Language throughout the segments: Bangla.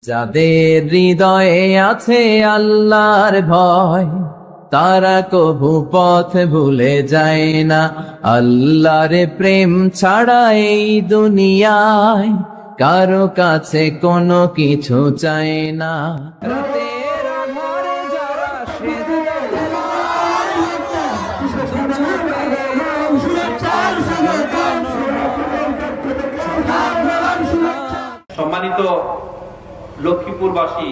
যাদের হৃদয়ে আছে আল্লাহর ভয়, তারা কভু পথ ভুলে যায় না। আল্লাহর প্রেম ছাড়া এই দুনিয়ায় কারো কাছে কোনো কিছু চায় না। রাতের আধারে যারা সম্মানিত লক্ষ্মীপুরবাসী,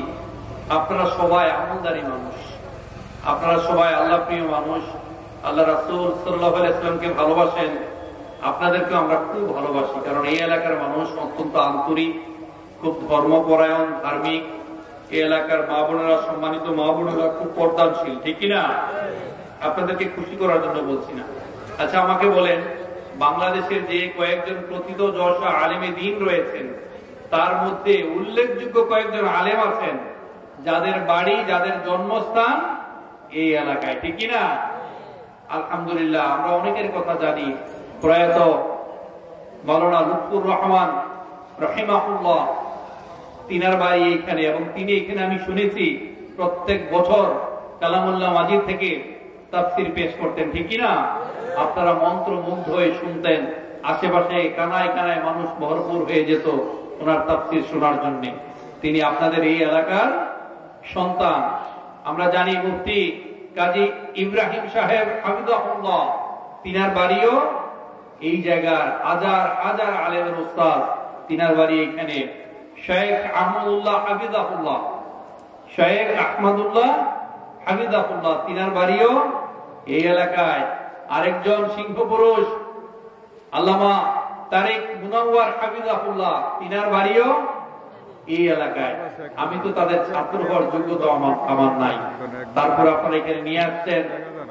আপনারা সবাই আমলদারি মানুষ, আপনারা সবাই আল্লাহ প্রিয় মানুষ, আল্লাহ রাসূল সাল্লাল্লাহু আলাইহি ওয়াসাল্লামকে ভালোবাসেন। আপনাদেরকে আমরা খুব ভালোবাসি, কারণ এই এলাকার মানুষ অত্যন্ত আন্তরিক, খুব ধর্মপরায়ণ, ধার্মিক। এই এলাকার মা বোনেরা, সম্মানিত মা বোনেরা খুব পর্দানশীল, ঠিক কিনা? আপনাদেরকে খুশি করার জন্য বলছি না। আচ্ছা, আমাকে বলেন, বাংলাদেশের যে কয়েকজন প্রথিত যশা আলেমে দ্বীন রয়েছেন, তার মধ্যে উল্লেখযোগ্য কয়েকজন আলেম আছেন যাদের বাড়ি, যাদের জন্মস্থান এই এলাকায়, ঠিক কিনা? আলহামদুলিল্লাহ, আমরা অনেকের কথা জানি। প্রয়াত মাওলানা লুৎফুর রহমান রাহিমাহুল্লাহ, তিনার বাড়ি এইখানে, এবং তিনি এখানে আমি শুনেছি প্রত্যেক বছর কালামুল্লাহ মাজিদ থেকে তাফসীর পেশ করতেন, ঠিক কিনা? আপনারা মন্ত্রমুগ্ধ হয়ে শুনতেন, আশেপাশে কানায় কানায় মানুষ ভরপুর হয়ে যেত ওনার তাফসীর শোনার জন্য। তিনি আপনাদের এই এলাকার সন্তান। আমরা জানি মুফতি কাজী ইব্রাহিম সাহেব হাফিজাহুল্লাহ, তিনার বাড়িও এই জায়গার। হাজার হাজার আলেমের উস্তাদ, তিনার বাড়ি এখানে। শেখ আহমদুল্লাহ হাফিজাহুল্লাহ, শেখ আহমদুল্লাহ হাফিজাহুল্লাহ, তিনার বাড়িও এই এলাকায়। আরেকজন সিংহ পুরুষ আল্লামা তারেক মুনাওয়ার হাফিজাহুল্লাহ, তিনার বাড়িও এই এলাকায়। আমি তো তাদের ছাত্র হওয়ার যোগ্যতা আমার নাই, তারপর আপনারা এখানে নিয়ে আসছেন।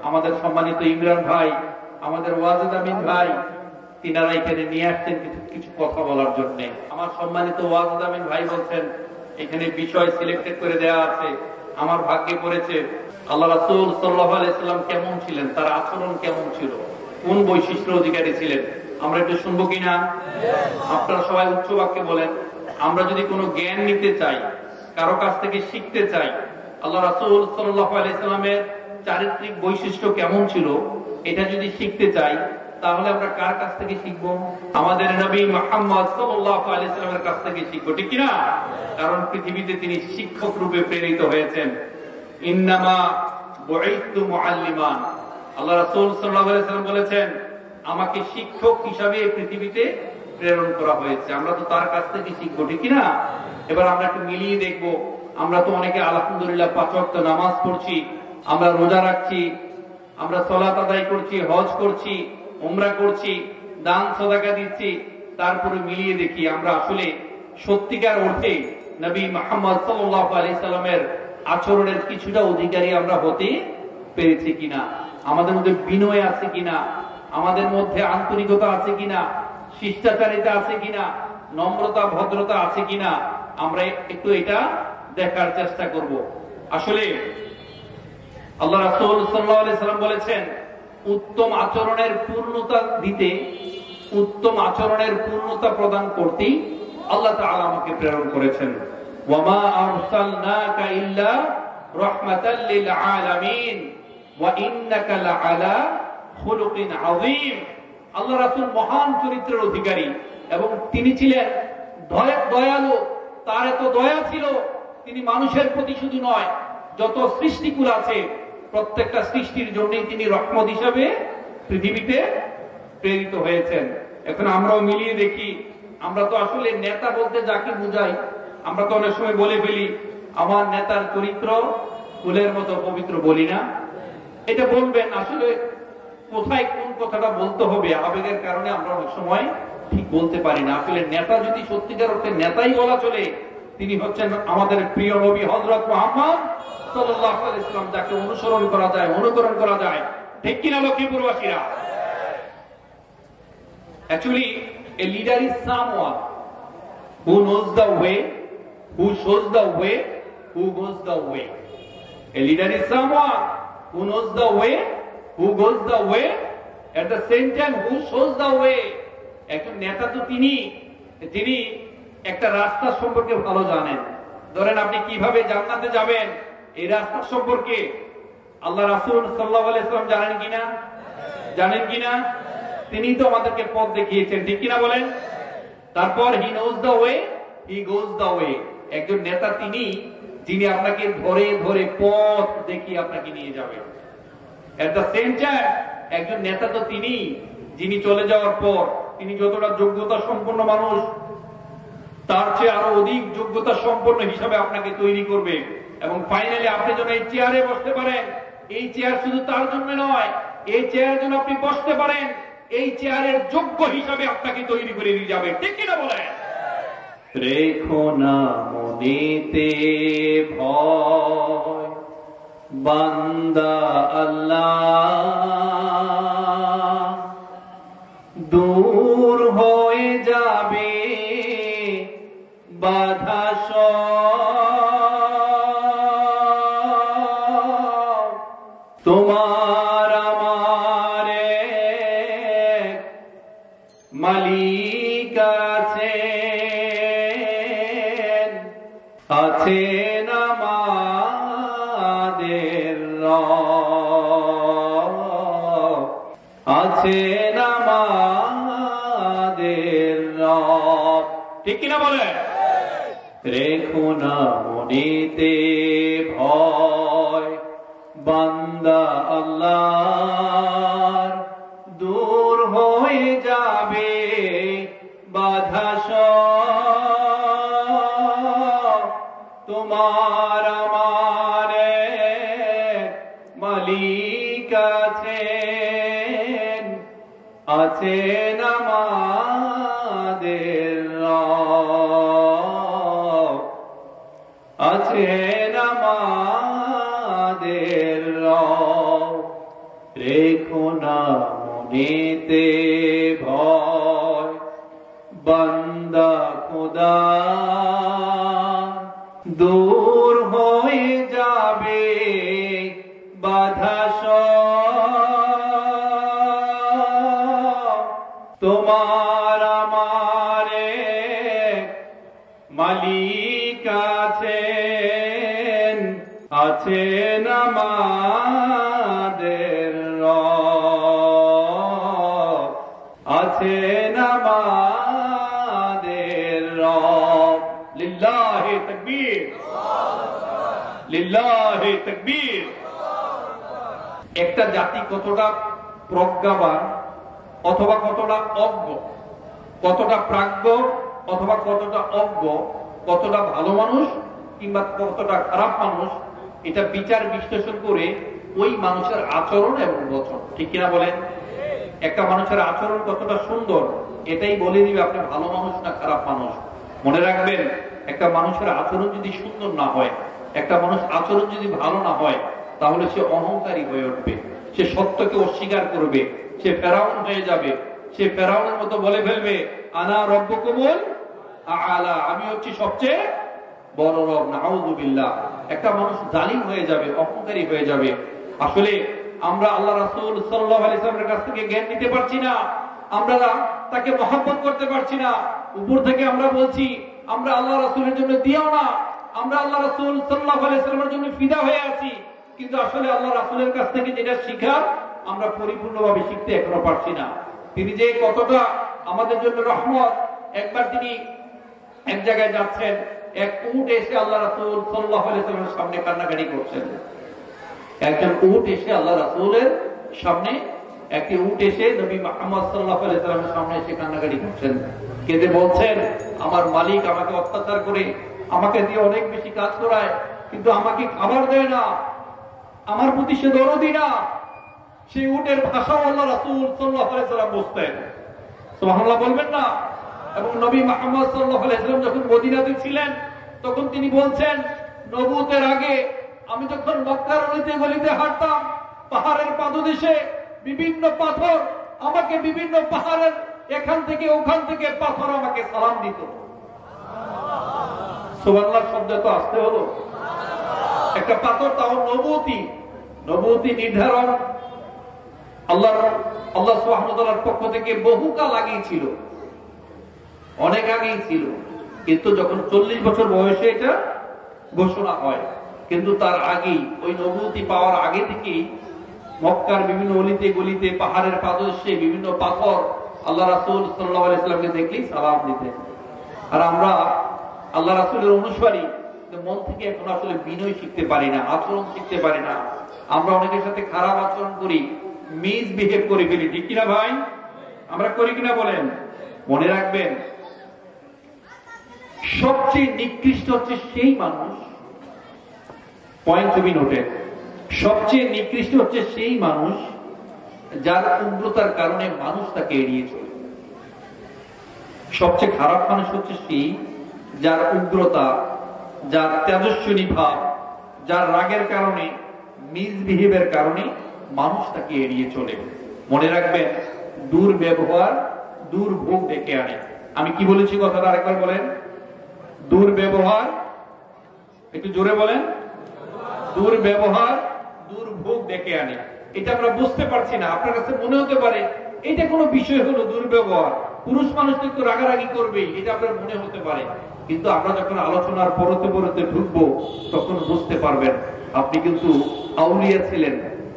আমাদের সম্মানিত ইমরান ভাই, আমাদের ওয়াজেদ আমিন ভাই, তিনারা এখানে নিয়ে আসছেন কিছু কথা বলার জন্য। আমার সম্মানিত ওয়াজেদ আমিন ভাই বলছেন এখানে বিষয় সিলেক্টেড করে দেওয়া আছে। আমার ভাগ্যে পড়েছে আল্লাহ রাসূল সাল্লাল্লাহু আলাইহি ওয়াসাল্লাম কেমন ছিলেন, তার আচরণ কেমন ছিল, কোন বৈশিষ্ট্যের অধিকারী ছিলেন। আমরা একটু শুনবো কিনা? আপনারা সবাই উচ্চ বাক্যে বলেন। আমরা যদি কোনো জ্ঞান নিতে চাই, কারো কাছ থেকে শিখতে চাই, আল্লাহ রাসূল সাল্লাল্লাহু আলাইহি ওয়াসাল্লামের চারিত্রিক বৈশিষ্ট্য কেমন ছিল, এটা যদি শিখতে চাই, তাহলে আমরা কার কাছ থেকে শিখবো? আমাদের নবী মুহাম্মদ সাল্লাল্লাহু আলাইহি ওয়াসাল্লামের কাছ থেকে শিখবো, ঠিক কিনা? কারণ পৃথিবীতে তিনি শিক্ষক রূপে প্রেরিত হয়েছেন। ইন্নামা বুইতু মুআল্লিমান, আল্লাহ রাসূল সাল্লাল্লাহু আলাইহি ওয়াসাল্লাম বলেছেন আমাকে শিক্ষক হিসাবে এই পৃথিবীতে প্রেরণ করা হয়েছে। আমরা তো তার কাছ থেকে শিখবো, ঠিক কিনা? এবার আমরা একটু মিলিয়ে দেখবো। আমরা তো অনেকে আলহামদুলিল্লাহ 5 ওয়াক্ত নামাজ পড়ছি, আমরা রোজা রাখছি, আমরা সালাত আদায় করছি, হজ করছি, উমরা করছি, দান সাদাকা দিচ্ছি। তারপরে মিলিয়ে দেখি আমরা আসলে সত্যিকার অর্থে নবী মুহাম্মদ সাল্লাল্লাহু আলাইহি সাল্লামের আচরণের কিছুটা অধিকারী আমরা হতে পেরেছি কিনা, আমাদের মধ্যে বিনয় আছে কিনা, আমাদের মধ্যে আন্তরিকতা আছে কিনা, শিষ্টাচারিতা আছে কিনা, নম্রতা ভদ্রতা আছে কিনা, আমরা একটু এটা দেখার চেষ্টা করব। আসলে আল্লাহ রাসূল সাল্লাল্লাহু আলাইহি সাল্লাম বলেছেন উত্তম আচরণের পূর্ণতা দিতে, উত্তম আচরণের পূর্ণতা প্রদান করতেই আল্লাহ তাআলা আমাকে প্রেরণ করেছেন। ওয়ামা আরসালনাকা ইল্লা রাহমাতাল লিল আলামিন ওয়া ইন্নাকা লাআলা খুলুকিন আযীম। আল্লাহ রাসূল মহান চরিত্রের অধিকারী, এবং তিনি ছিলেন দয়ালু। তার এত দয়া ছিল, তিনি মানুষের প্রতি শুধু নয়, যত সৃষ্টিকুল আছে প্রত্যেকটা সৃষ্টির জন্যই তিনি রহমত হিসাবে পৃথিবীতে প্রেরিত হয়েছেন। এখন আমরাও মিলিয়ে দেখি। আমরা তো আসলে নেতা বলতে যাকে বুঝাই, আমরা তো অনেক সময় বলে ফেলি আমার নেতার চরিত্র ফুলের মতো পবিত্র, বলি না? এটা বলবেন, আসলে কোথায় কোন কথাটা বলতে হবে আবেগের কারণে আমরা অনেক সময় ঠিক বলতে পারি না। আসলে নেতা যদি সত্যিকার অর্থে নেতাই বলা চলে, তিনি হচ্ছেন আমাদের প্রিয় নবী হযরত মুহাম্মদ সাল্লাল্লাহু আলাইহি ওয়াসাল্লাম, যাকে অনুসরণ করা যায়, অনুকরণ করা যায়, ঠিক কিনা লক্ষ্মীপুরবাসীরা? Actually, a leader is someone who knows the way, who shows the way, who goes the way. A leader is someone who knows the way, who goes the way, at the same time who shows the way. একজন নেতা তো তিনি একটা রাস্তা সম্পর্কে ভালো জানেন, ধরেন আপনি কিভাবে জান্নাতে যাবেন এই রাস্তা সম্পর্কে আল্লাহ রাসূল সাল্লাল্লাহু আলাইহি ওয়াসাল্লাম জানেন কিনা? তিনি তো আমাদেরকে পথ দেখিয়েছেন, ঠিক কিনা বলেন? তারপর he knows the way, he goes the way. একজন নেতা তিনি, যিনি আপনাকে ধরে ধরে পথ দেখিয়ে আপনাকে নিয়ে যাবেন। এট দ্য সেম টাইম একজন নেতা তো তিনি, যিনি চলে যাওয়ার পর তিনি যতটা যোগ্যতা সম্পন্ন মানুষ, তার চেয়ে আরো অধিক যোগ্যতা সম্পন্ন হিসাবে আপনাকে তৈরি করবে। এবং ফাইনালি আপনি যেন এই চেয়ারে বসতে পারেন, এই চেয়ার শুধু তার জন্য নয়, এই চেয়ার যেন আপনি বসতে পারেন, এই চেয়ারের যোগ্য হিসাবে আপনাকে তৈরি করে দিয়ে যাবে, ঠিক কিনা বলেন? রেখো না মনেতে ভয়, বান্দা আল্লাহ, দূর হয়ে যাবে বাধা সব, তোমার আমার মালিক আছেন, আছেন আমাদের রব, আছেন আমাদের রব, ঠিক কিনা বলে? রেখো না মনেতে ভয়, বান্দা আল্লাহর, দূর হয়ে যাবে বাধা সব, তোমার আমার মালিক আছেন, আছেন আমাদের রব, আছেন আমাদের রব। রেখো না মনেতে ভয়, বান্দা খোদা, দূর হয়ে যাবে বাধা সব, তোমার আমার মালিক আছেন, আছেন আমাদের রব, আছেন আমাদের রব। লিল্লাহি তাকবীর, লিল্লাহি তাকবীর। একটা জাতি কতটা প্রজ্ঞাবান অথবা কতটা অজ্ঞ, কতটা প্রাজ্ঞ অথবা কতটা অজ্ঞ, কতটা ভালো মানুষ কিংবা কতটা খারাপ মানুষ, এটা বিচার বিশ্লেষণ করে ওই মানুষের আচরণ এবং বচন, ঠিক কিনা বলেন? একটা মানুষের আচরণ কতটা সুন্দর এটাই বলে দিবে আপনি ভালো মানুষ না খারাপ মানুষ। মনে রাখবেন, একটা মানুষের আচরণ যদি সুন্দর না হয়, একটা মানুষ আচরণ যদি ভালো না হয়, তাহলে সে অহংকারী হয়ে উঠবে, সে সত্যকে অস্বীকার করবে, সে ফেরাউন হয়ে যাবে, সে ফেরাউনের মতো বলে ফেলবে আনা রব্বুকুমুল আ'লা, আমি হচ্ছি সবচেয়ে বড় রব, নাউযুবিল্লাহ। একটা মানুষ জালিম হয়ে যাবে, অহংকারী হয়ে যাবে। আসলে আমরা আল্লাহ রাসূল সাল্লাল্লাহু আলাইহি ওয়াসাল্লামের কাছ থেকে জ্ঞান নিতে পারছি না, আমরা তাকে মহব্বত করতে পারছি না। উপর থেকে আমরা বলছি আমরা আল্লাহ রাসূলের জন্য দিও না, আমরা আল্লাহ রাসূল সাল্লাল্লাহু আলাইহি ওয়াসাল্লামের জন্য ফিদা হয়ে আছি, কিন্তু আসলে আল্লাহ রাসূলের কাছ থেকে যেটা শিখার আমরা পরিপূর্ণভাবে শিখতে এখনো পারছি না। তিনি যে কতটা আমাদের জন্য রহমত। একবার তিনি এক জায়গায় যাচ্ছেন, এক উট এসে আল্লাহ রাসূল সাল্লাল্লাহু আলাইহি ওয়াসাল্লামের সামনে কান্নাকাটি করছেন। একজন উট এসে আল্লাহ রাসূলের সামনে, একটি উট এসে নবী মুহাম্মদ সাল্লাল্লাহু আলাইহি ওয়াসাল্লামের সামনে এসে কান্নাকাটি করছেন, কেঁদে বলছেন আমার মালিক আমাকে অত্যাচার করে, আমাকে দিয়ে অনেক বেশি কাজ করায়, কিন্তু আমাকে খাবার দেয় না, আমার প্রতি সে দরদি না। সেই উটের ভাষাও আল্লাহ রাসূল সাল্লাল্লাহু আলাইহি ওয়াসাল্লাম বুঝতেন, সুবহানাল্লাহ বলবেন না? এবং নবী মুহাম্মদ সাল্লাল্লাহু আলাইহি ওয়াসাল্লাম যখন মদিনাতে ছিলেন তখন তিনি বলছেন নবুয়তের আগে আমি যখন মক্কার অলিতে গলিতে হাঁটতাম, পাহাড়ের পাদদেশে বিভিন্ন পাথর আমাকে, বিভিন্ন পাহাড়ের এখান থেকে ওখান থেকে পাথর আমাকে সালাম দিত। সুবহানাল্লাহ শব্দ তো আসতে হলো। একটা পাথর, তাও নবুয়তি, নবুয়তি নির্ধারণ আল্লাহ সুবহানাহু ওয়া তাআলার পক্ষ থেকে বহুকাল আগেই ছিল, অনেক আগেই ছিল, কিন্তু যখন 40 বছর বয়সে এটা ঘোষণা হয়, কিন্তু তার আগেই ওই নবুয়তি পাওয়ার আগে থেকেই মক্কার বিভিন্ন অলিতে গলিতে পাহাড়ের পাদদেশে বিভিন্ন পাথর আল্লাহ রাসূল সাল্লাল্লাহু আলাইহি ওয়াসাল্লামকে দেখলেই সালাম দিতেন। আর আমরা আল্লাহ রাসূলের অনুসারী, মন থেকে এখন আসলে বিনয় শিখতে পারি না, আচরণ শিখতে পারি না। আমরা অনেকের সাথে খারাপ আচরণ করি, মিসবিহেভ করে ফেলি, ঠিক কিনা ভাই? আমরা করি কিনা বলেন? মনে রাখবেন, সবচেয়ে নিকৃষ্ট হচ্ছে সেই মানুষ, পয়েন্ট তুমি নোটে, সবচেয়ে নিকৃষ্ট হচ্ছে সেই মানুষ যার উগ্রতার কারণে মানুষ তাকে এড়িয়ে চলে। সবচেয়ে খারাপ মানুষ হচ্ছে সেই যার উগ্রতা, যার তেজস্বিনী ভাব, যার রাগের কারণে, মিসবিহেভের কারণে মানুষ তাকে এড়িয়ে চলে। মনে রাখবেন, দুর্ব্যবহার দুর্ভোগ ডেকে আনে। আমি কি বলেছি কথাটা আরেকবার বলেন? দুর্ব্যবহার, একটু জোরে বলেন। দুর্ব্যবহার দুর্ভোগ ডেকে আনে। এটা আমরা বুঝতে পারছি না। আপনার কাছে মনে হতে পারে এটা কোনো বিষয় হলো দুর্ব্যবহার, পুরুষ মানুষ তো একটু রাগারাগি করবেই, এটা আপনার মনে হতে পারে। কিন্তু আমরা যখন আলোচনার পরতে পরতে ঢুকবো তখন বুঝতে পারবেন আপনি কিন্তু আউলিয়া ছিলেন।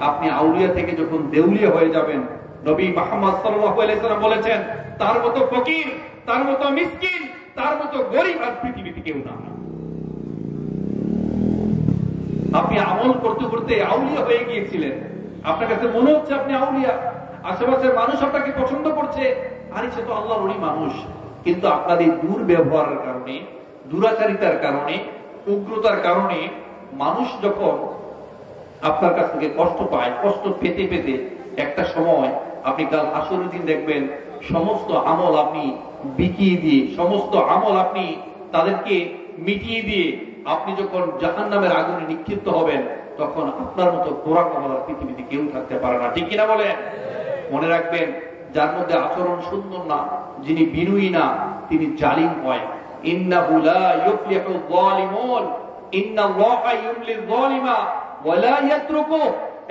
আপনি আউলিয়া থেকে যখন দেউলিয়া হয়ে যাবেন, নবী মুহাম্মদ সাল্লাল্লাহু আলাইহি ওয়াসাল্লাম বলেছেন, তার মতো ফকির, তার মতো মিসকিন, তার মতো গরিব আর পৃথিবীতে কেউ না। আপনি আমল করতে করতে আউলিয়া হয়ে গিয়েছিলেন। আপনার কাছে মনে হচ্ছে আপনি আউলিয়া, আশেপাশের মানুষ আপনাকে পছন্দ করছে, আরে সে তো আল্লাহর ওলি মানুষ। কিন্তু আপনাদের দুর্ব্যবহারের কারণে, দুরাচারিতার কারণে, উগ্রতার কারণে মানুষ যখন আপনার কাছ থেকে কষ্ট পায়, কষ্ট পেতে পেতে একটা সময় আপনি কাল হাসরের দিন দেখবেন সমস্ত আমল আপনি বিকিয়ে দিয়ে, সমস্ত আমল আপনি তাদেরকে মিটিয়ে দিয়ে আপনি যখন জাহান্নামের আগুনে নিক্ষিপ্ত হবেন, তখন আপনার মতো পোড়া কমলার পৃথিবীতে কেউ থাকতে পারে না, ঠিক কিনা বলেন? মনে রাখবেন, যার মধ্যে আচরণ সুন্দর না, যিনি বিনয়ী না, তিনি জালিম হয়। ইন্নাহু লা ইউফলিহু যালিমুন ইন্নাল্লাহা ইউমলিল যালিমা ওয়া লা ইয়াতরুকু।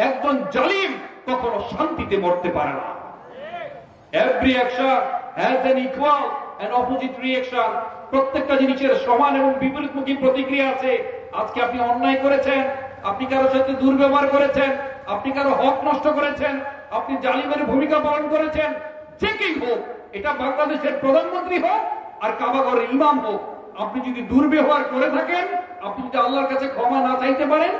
একজন জালিম কখনো শান্তিতে মরতে পারে না। Every action has an equal and opposite reaction. প্রত্যেকটা জিনিসের সমান এবং বিপরীতমুখী প্রতিক্রিয়া আছে। আজকে আপনি অন্যায় করেছেন, আপনি কারোর সাথে দুর্ব্যবহার করেছেন, আপনি কারো হক নষ্ট করেছেন, আপনি জালিমের ভূমিকা পালন করেছেন, যে কেই হোক, এটা বাংলাদেশের প্রধানমন্ত্রী হোক আর কাবাগরের ইমাম হোক, আপনি যদি দুর্ব্যবহার করে থাকেন, আপনি যদি আল্লাহর কাছে ক্ষমা না চাইতে পারেন,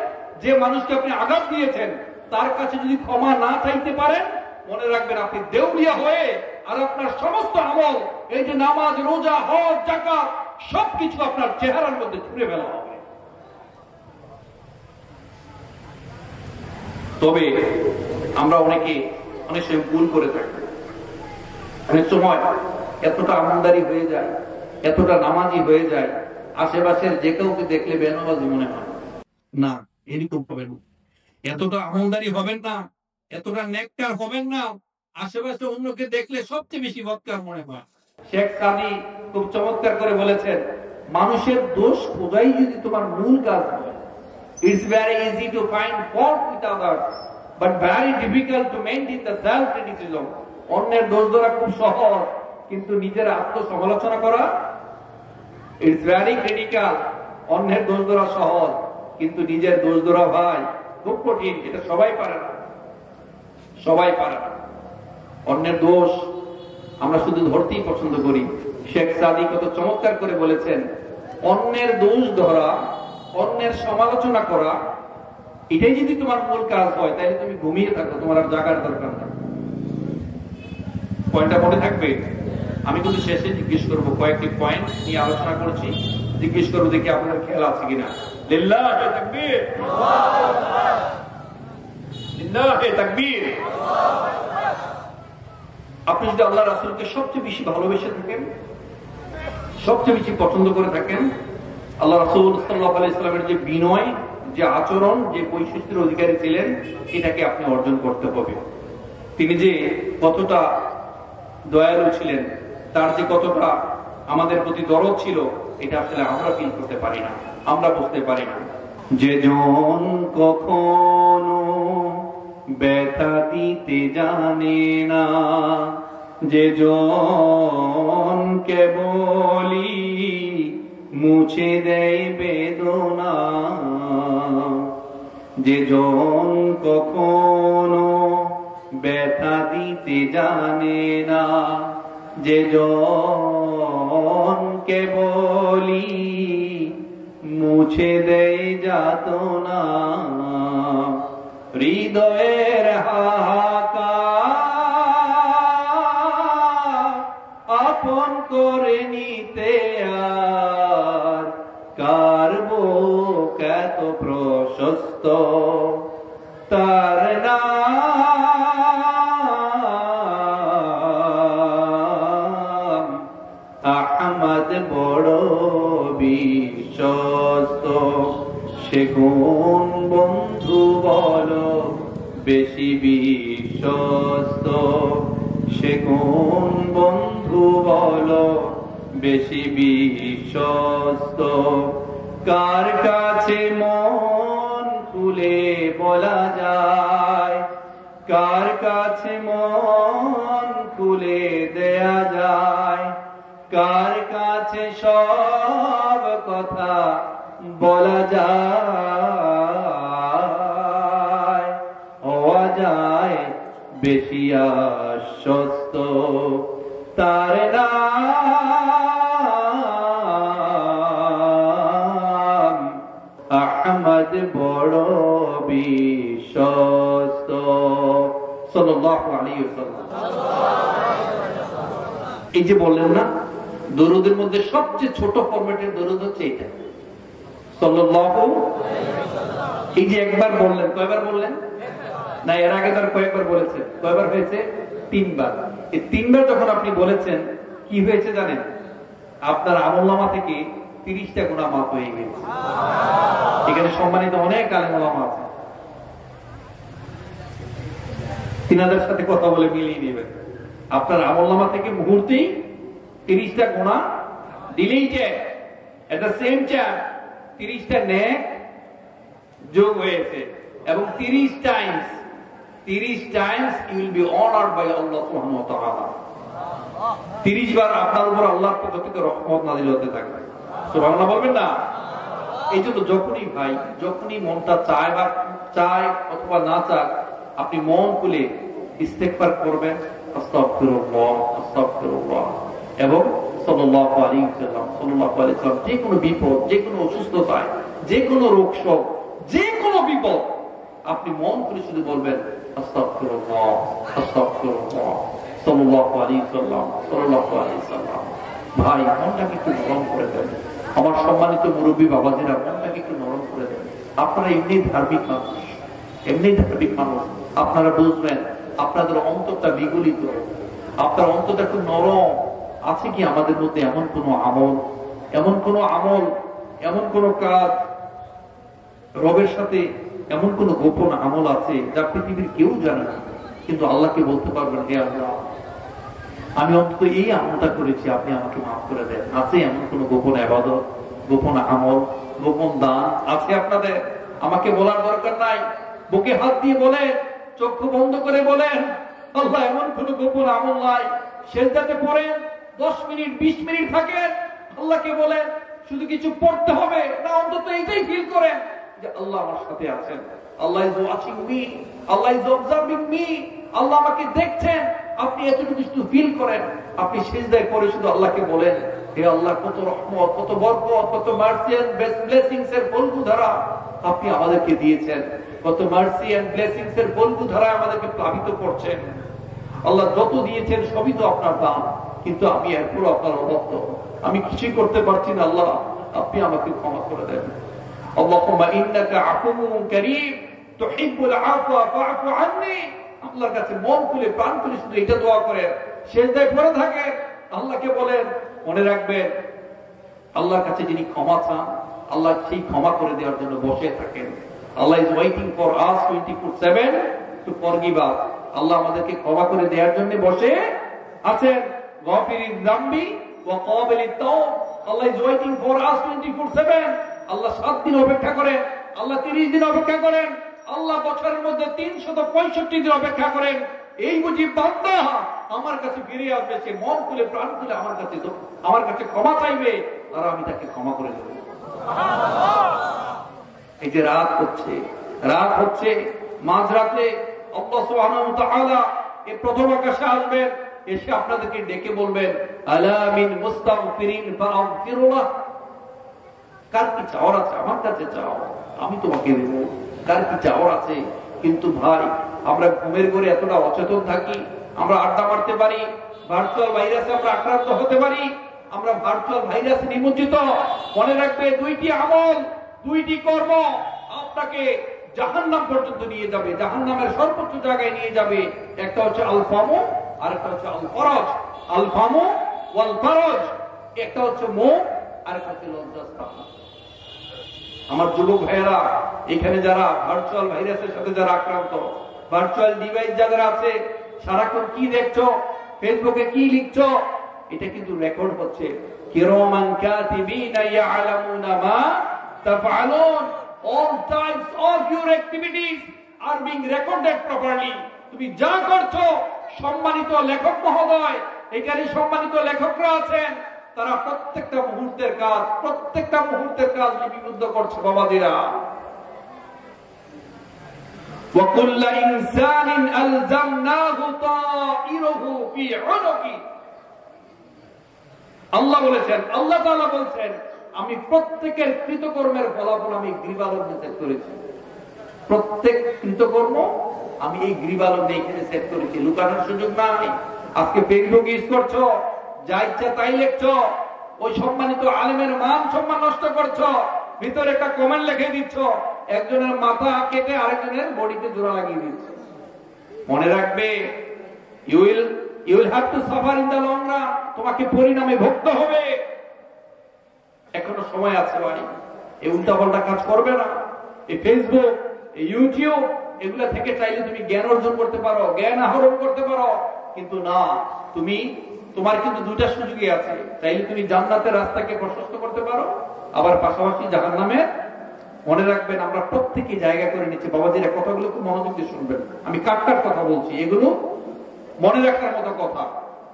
যে মানুষকে আপনি আঘাত দিয়েছেন তার কাছে যদি ক্ষমা না চাইতে পারেন, মনে রাখবেন আপনি দেউলিয়া হয়ে আর আপনার সমস্ত আমল, এই যে নামাজ, রোজা, হজ, যাকাত, সবকিছু আপনার চেহারার মধ্যে ছুঁড়ে ফেলা হবে। তবে আমরা অনেকে অনেক সময় ভুল করে থাকি। অনেক সময় এতটা আমলদারি হয়ে যায়, এতটা নামাজি হয়ে যায়, আশেপাশের যে কাউকে দেখলে বেনামাজি মনে হয় না। এরকম হবেন না, এতটা আমলদারি হবেন না, এতটা নেককার হবেন না, আশেপাশে অন্যকে দেখলে সবচেয়ে বেশি বদকার মনে হয়। শেখ সাদি খুব চমৎকার করে বলেছেন, মানুষের দোষ খোঁজাই যদি তোমার মূল কাজ হয়, it's very easy to find fault with others but very difficult to maintain the self criticism. অন্যের দোষ ধরা খুব সহজ, কিন্তু নিজের আত্মসমালোচনা করা it's very critical. অন্যের দোষ ধরা সহজ, কিন্তু নিজের দোষ ধরা ভাই খুব কঠিন। এটা সবাই পারে না, সবাই পারে না। অন্যের দোষ আমরা শুধু ধরতেই পছন্দ করি। শেখ সাদি কত চমৎকার করে বলেছেন, অন্যের দোষ ধরা, অন্যের সমালোচনা করা, এটাই যদি তোমার মূল কাজ হয়, তাহলে তুমি ঘুমিয়ে থাকো, তোমার আর জাগার দরকার নেই। পয়েন্টটা মনে থাকবে। আমি কিন্তু শেষে জিজ্ঞেস করবো, কয়েকটি পয়েন্ট নিয়ে আলোচনা করছি, জিজ্ঞেস করবো দেখি আপনার খেয়াল আছে কিনা। লিল্লাহি তাকবীর, লিল্লাহি তাকবীর। আপনি যদি আল্লাহ রাসূলকে সবচেয়ে বেশি ভালোবেসে থাকেন, সবচেয়ে বেশি পছন্দ করে থাকেন, আল্লাহ রাসূল সাল্লাল্লাহু আলাইহি ওয়াসাল্লামের যে বিনয়, যে আচরণ, যে বৈশিষ্ট্যের অধিকারী ছিলেন, এটাকে আপনি অর্জন করতে হবে। তিনি যে কতটা দয়ালু ছিলেন, তার যে কতটা আমাদের প্রতি দরদ ছিল, এটা আসলে আমরা ফিল করতে পারি না, আমরা বুঝতে পারি না। যে জন কখনো ব্যথা দিতে জানে না, যে জন কেবলি মুছে দেয় বেদনা, যে জন কখনো ব্যথা দিতে জানে না, যে জন কেবলি মুছে দেয় যাতনা, হৃদয়ের হাহাকার আপন করে নিতে আর কার বুক এত প্রশস্ত, তার নাম আহমদ বড় বিশ্বস্ত। সে কোন বন্ধু বলো বেশি বিশ্বস্ত, সে কোন বন্ধু বলো বেশি বিশ্বস্ত, কার কাছে মন খুলে বলা যায়, কার কাছে মন খুলে দেয়া যায়, কার কাছে সব কথা বলা যায়, হওয়া যায় বেশি আশ্বস্ত, তার নাম আহমদ বড় বিশ্বস্ত। সাল্লাল্লাহু আলাইহি ওয়াসাল্লাম। এই যে বললেন না, দরুদের মধ্যে সবচেয়ে ছোট ফরম্যাটের দরুদ হচ্ছে এটা, সাল্লাল্লাহু আলাইহি ওয়াসাল্লাম। এই যে একবার বললেন, কয়বার বললেন? না, এর আগে তার কয়েকবার বলেছেন। কয়বার হয়েছে? 3 বার। এই 3 বার যখন আপনি বলেছেন, কি হয়েছে জানেন? আপনার আমলনামা থেকে 30টা গুনাহ মাফ হয়ে গেছে। এখানে সম্মানিত অনেক আলেম ওলামা আছে, তিনাদের সাথে কথা বলে মিলিয়ে নেবেন। আপনার আমলনামা থেকে মুহূর্তেই 30টা গুনাহ deleted, at the same time 30টা নেক যোগ হয়েছে, এবং 30 times you will be honored by Allah subhanahu wa ta'ala। 30 বার আপনার উপর আল্লাহর পক্ষ থেকে রহমত নাযিল হতে থাকবে। সুবহানাল্লাহ বলবেন না? এই জন্য যখনই মনটা চায় অথবা না চায়, আপনি মন খুলে ইস্তেগফার করবেন, আস্তাগফিরুল্লাহ আস্তাগফিরুল্লাহ, এবং সাল্লাল্লাহু আলাইহি ওয়াসাল্লাম যে কোনো বিপদ, যে কোনো অসুস্থতায়, যে কোনো রোগ শোক, যে কোনো বিপদ আপনি মন করে শুধু বলবেন আস্তাগফিরুল্লাহ আস্তাগফিরুল্লাহ সাল্লাল্লাহু আলাইহি ওয়াসাল্লাম সাল্লাল্লাহু আলাইহি ওয়াসাল্লাম। ভাই, মনটাকে একটু নরম করে দেন। আমার সম্মানিত মুরব্বী বাবাজিরা, মনটাকে একটু নরম করে দেন। আপনারা এমনি ধার্মিক মানুষ, আপনারা বুঝবেন আপনাদের অন্তরটা বিগলিত, আপনার অন্তরটা একটু নরম। আছে কি আমাদের মধ্যে এমন কোন কাজ, রবের সাথে এমন কোন গোপন আমল আছে যা পৃথিবীর কেউ জানে না, কিন্তু আল্লাহকে বলতে পারবেন, হে আল্লাহ, আমি অন্তত এই আমলটা করেছি, আপনি আমাকে মাফ করে দেন? আছে এমন কোন গোপন ইবাদত, গোপন আমল, গোপন দান আছে আপনাদের? আমাকে বলার দরকার নাই, বুকে হাত দিয়ে বলেন, চক্ষু বন্ধ করে বলেন, আল্লাহ এমন কোন গোপন আমল নাই। সেজদাতে পড়েন, 10 মিনিট 20 মিনিট থাকেন, আল্লাহকে বলেন, শুধু কিছু পড়তে হবে না, অন্তত এইটাই ফিল করেন যে আল্লাহ আমার সাথে আছেন, Allah is watching me, Allah is observing me, Allah আমাকে দেখছেন। আপনি এতটুকু শুধু ফিল করেন, আপনি সিজদায় পড়ে শুধু আল্লাহকে বলেন, হে আল্লাহ, কত রহমত, কত বরকত, কত মার্সি এন্ড ব্লেসিংস এর ফলগুধারা আপনি আমাদেরকে দিয়েছেন, কত মার্সি এন্ড ব্লেসিংস এর ফলগুধারা আমাদেরকে প্লাবিত করছেন। আল্লাহ যত দিয়েছেন সবই তো আপনার দান, কিন্তু আমি এরপর আপনার অবাধ্য, আমি কিছুই করতে পারছি না। আল্লাহ, আপনি আমাকে ক্ষমা করে দেন। আল্লাহুম্মা ইন্নাকা আফুউন কারীম তুহিব্বুল আফওয়া ফা'ফু আন্নী। আল্লাহর কাছে মন খুলে প্রাণ খুলে শুধু এটা দোয়া করেন, সিজদায় পড়ে থাকেন, আল্লাহকে বলেন। মনে রাখবেন, আল্লাহর কাছে যিনি ক্ষমা চান, আল্লাহ সেই ক্ষমা করে দেওয়ার জন্য বসে থাকেন। Allah is waiting for us 24/7 to forgive us. Allah আমাদেরকে ক্ষমা করে দেওয়ার জন্য বসে আছেন। গফিরিয যামবি ওয়া ক্বাবিলিত তাওব। আল্লাহ ইজ ওয়েটিং ফর আস 24/7। আল্লাহ 7 দিন অপেক্ষা করেন, আল্লাহ 30 দিন অপেক্ষা করেন, আল্লাহ বছরের মধ্যে 365 দিন অপেক্ষা করেন। এই বুঝি বান্দা আমার কাছে ফিরে আসবে, সে মন খুলে প্রাণ খুলে আমার কাছে ক্ষমা চাইবে, আর আমি তাকে ক্ষমা করে দেব। এই যে রাত হচ্ছে মাঝরাতে আল্লাহ সুবহানাহু ওয়া তাআলা এই প্রথম আকাশে আসবেন, এসে আপনাদেরকে ডেকে বলবেন আলা মিন মুস্তাগফিরিন ফাগফিরুল্লাহ। কার কি চাওয়ার আছে আমার কাছে চাও, আমি তোমাকে দেব। কার কি চাওয়ার আছে? কিন্তু ভাই, আমরা ঘুমের ঘরে এতটা অচেতন থাকি, আমরা আড্ডা মারতে পারি, ভার্চুয়াল ভাইরাসে আমরা আক্রান্ত হতে পারি, আমরা ভার্চুয়াল ভাইরাসে নিমজ্জিত। মনে রাখবে, দুইটি আমল, দুইটি কর্ম আপনাকে জাহান্নাম পর্যন্ত নিয়ে যাবে, জাহান্নামের সর্বোচ্চ জায়গায় নিয়ে যাবে। একটা হচ্ছে আল ফামু, আর একটা হচ্ছে আল ফরজ। আল ফামু ওয়াল ফরজ, একটা হচ্ছে মুখ, আর একটা হচ্ছে লজ্জাস্থান। আমার যুবক ভাইয়েরা, এখানে যারা ভার্চুয়াল ভাইরাসের সাথে যারা আক্রান্ত, ভার্চুয়াল ডিভাইস যাদের আছে, সারাক্ষণ কি দেখছো, ফেসবুকে কি লিখছো, এটা কিন্তু রেকর্ড হচ্ছে। কিরামান কাতিবিনা ইয়ালামুনা মা তাফআলুন। All types of your activities are being recorded properly. তুমি যা করছো, সম্মানিত লেখক মহোদয়, এখানে সম্মানিত লেখকরা আছেন, তারা প্রত্যেকটা মুহূর্তের কাজ লিপিবদ্ধ করছে বাবাজিরা। وَكُلَّ إِنسَانٍ أَلْزَمْنَاهُ طَائِرَهُ فِي عُنُقِهِ। আল্লাহ বলেছেন, আল্লাহ তাআলা বলছেন, আমি প্রত্যেকের কৃতকর্মের ফলাফল আমি গ্রীবালব্ধে সেট করেছি। প্রত্যেক কৃতকর্ম আমি এই গ্রীবালব্ধে এখানে সেট করেছি, লুকানোর সুযোগ নাই। আজকে ফেসবুক ইউজ করছো, যা ইচ্ছা তাই লিখছো, ওই সম্মানিত আলেমের মান সম্মান নষ্ট করছো, ভিতরে একটা কমেন্ট লিখে দিচ্ছ, একজনের মাথা কেটে আরেকজনের বডিতে জোড়া লাগিয়ে দিচ্ছ। মনে রাখবে, you will have to suffer in the long run. তোমাকে পরিণামে ভুগতে হবে। এখনো সময় আছে ভাই, এই উল্টাপাল্টা কাজ করবে না। এই ফেসবুক, এই ইউটিউব, এগুলা থেকে চাইলে তুমি জ্ঞান অর্জন করতে পারো, জ্ঞান আহরণ করতে পারো, কিন্তু না, তোমার কিন্তু দুইটা সুযোগই আছে। চাইলে তুমি জান্নাতের রাস্তাকে প্রশস্ত করতে পারো, আবার পাশাপাশি জাহান্নামের। মনে রাখবেন, আমরা প্রত্যেকে জায়গা করে নিচ্ছি। বাবাজিরা, কথাগুলো খুব মনোযোগ দিয়ে শুনবেন, আমি কার কথা বলছি, এগুলো মনে রাখার মতো কথা।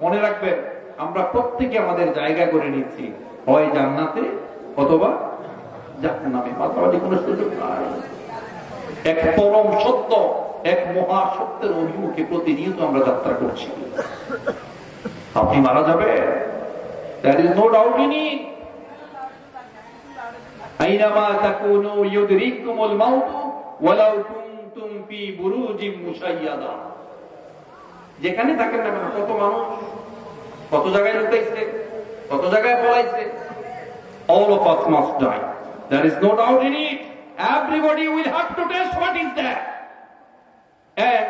মনে রাখবেন, আমরা প্রত্যেকে আমাদের জায়গা করে নিচ্ছি, হয় জান্নাতে অথবা জাহান্নামে। মাত্রাবাদী কোনো সুযোগ নাই। এক পরম সত্য, এক মহা সত্যের অভিমুখে প্রতিনিয়ত আমরা যাত্রা করছি। আপনি মারা যাবে, there is no doubt in it. আইনামা তাকুনু ইউদরিকুমুল মাউত ওয়ালাউ কুনতুম ফি বুরুজিম মুশাইয়াদা। যেখানে থাকেন না কেন, কত মানুষ কত জায়গায় লুকাইছে, কত জায়গায় পলাইছে, all of us must die. There is no doubt in it. Everybody will have to taste what is there, and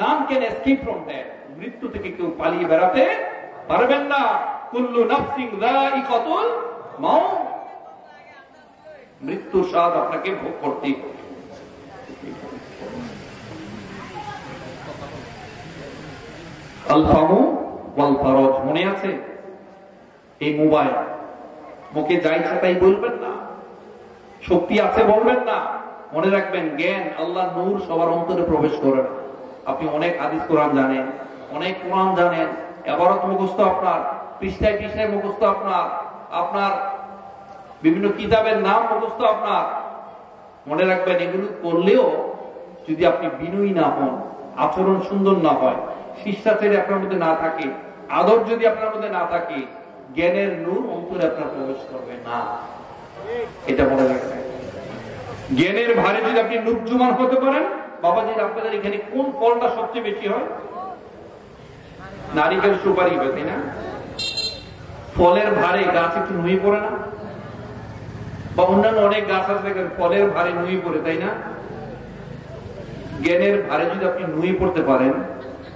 none can escape from that. মৃত্যু থেকে কেউ পালিয়ে বেড়াতে পারবেন না। কুল্লু নাফসিন যায়িকাতুল মাউত। মৃত্যুর স্বাদ আপনাকে ভোগ করতেই হবে। আল ফামু ওয়াল ফরজ, মনে আছে? এই মোবাইল, মুখে যা ইচ্ছা তাই বলবেন না, শক্তি আছে বলবেন না। মনে রাখবেন, জ্ঞান, আল্লাহ নূর সবার অন্তরে প্রবেশ করে না। আপনি অনেক হাদিস কোরআন জানেন, অনেক কোরআন জানেন, এবারত মুখস্থ আপনার, পৃষ্ঠায় পৃষ্ঠায় মুখস্থ আপনার বিভিন্ন কিতাবের নাম মুখস্থ আপনার। মনে রাখবেন, এগুলো করলেও যদি আপনি বিনয়ী না হন, আচরণ সুন্দর না হয়, শিষ্টাচারী আপনার মধ্যে না থাকে, আদর যদি আপনার মধ্যে না থাকে, জ্ঞানের নূর অন্তরে আপনার প্রবেশ করবে না। এটা মনে রাখবেন। জ্ঞানের ভারে যদি আপনি নুজ্জুমান হতে পারেন, বাবাজি, আপনাদের এখানে কোন ফলটা সবচেয়ে বেশি হয়? নারিকেল, সুপারি হয়, তাই না? ফলের ভারে গাছ একটু নুয়ে পড়ে না? বা অন্যান্য অনেক গাছ আছে ফলের ভারে নুয়ে পড়ে, তাই না? জ্ঞানের ভারে যদি আপনি নুয়ে পড়তে পারেন,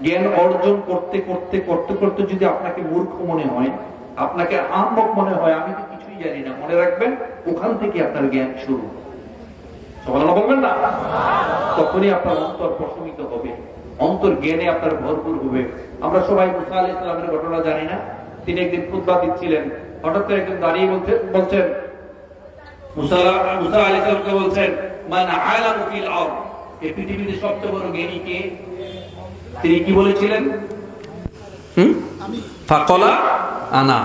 জ্ঞান অর্জন করতে করতে করতে করতে যদি আপনাকে মূর্খ মনে হয়, আপনাকে আহম্মক মনে হয়, আমি তো কিছুই জানি না, মনে রাখবেন, ওখান থেকে আপনার জ্ঞান শুরু। সুবহানাল্লাহ বলবেন না? তখনই আপনার অন্তর প্রশমিত হবে, অন্তর জ্ঞানে আপনার ভরপুর হবে। আমরা সবাই মুসা আলাইহিস সালামের ঘটনা জানি না? তিনি একদিন খুতবা দিচ্ছিলেন, হঠাৎ করে একজন দাঁড়িয়ে বলছেন, মুসা আলাইহিস সালামকে বলছেন, মান আলামু ফিল আরদ, এই পৃথিবীতে সবচেয়ে বড় জ্ঞানী কে? তিনি কি বলেছিলেন? ফাকালা আনা,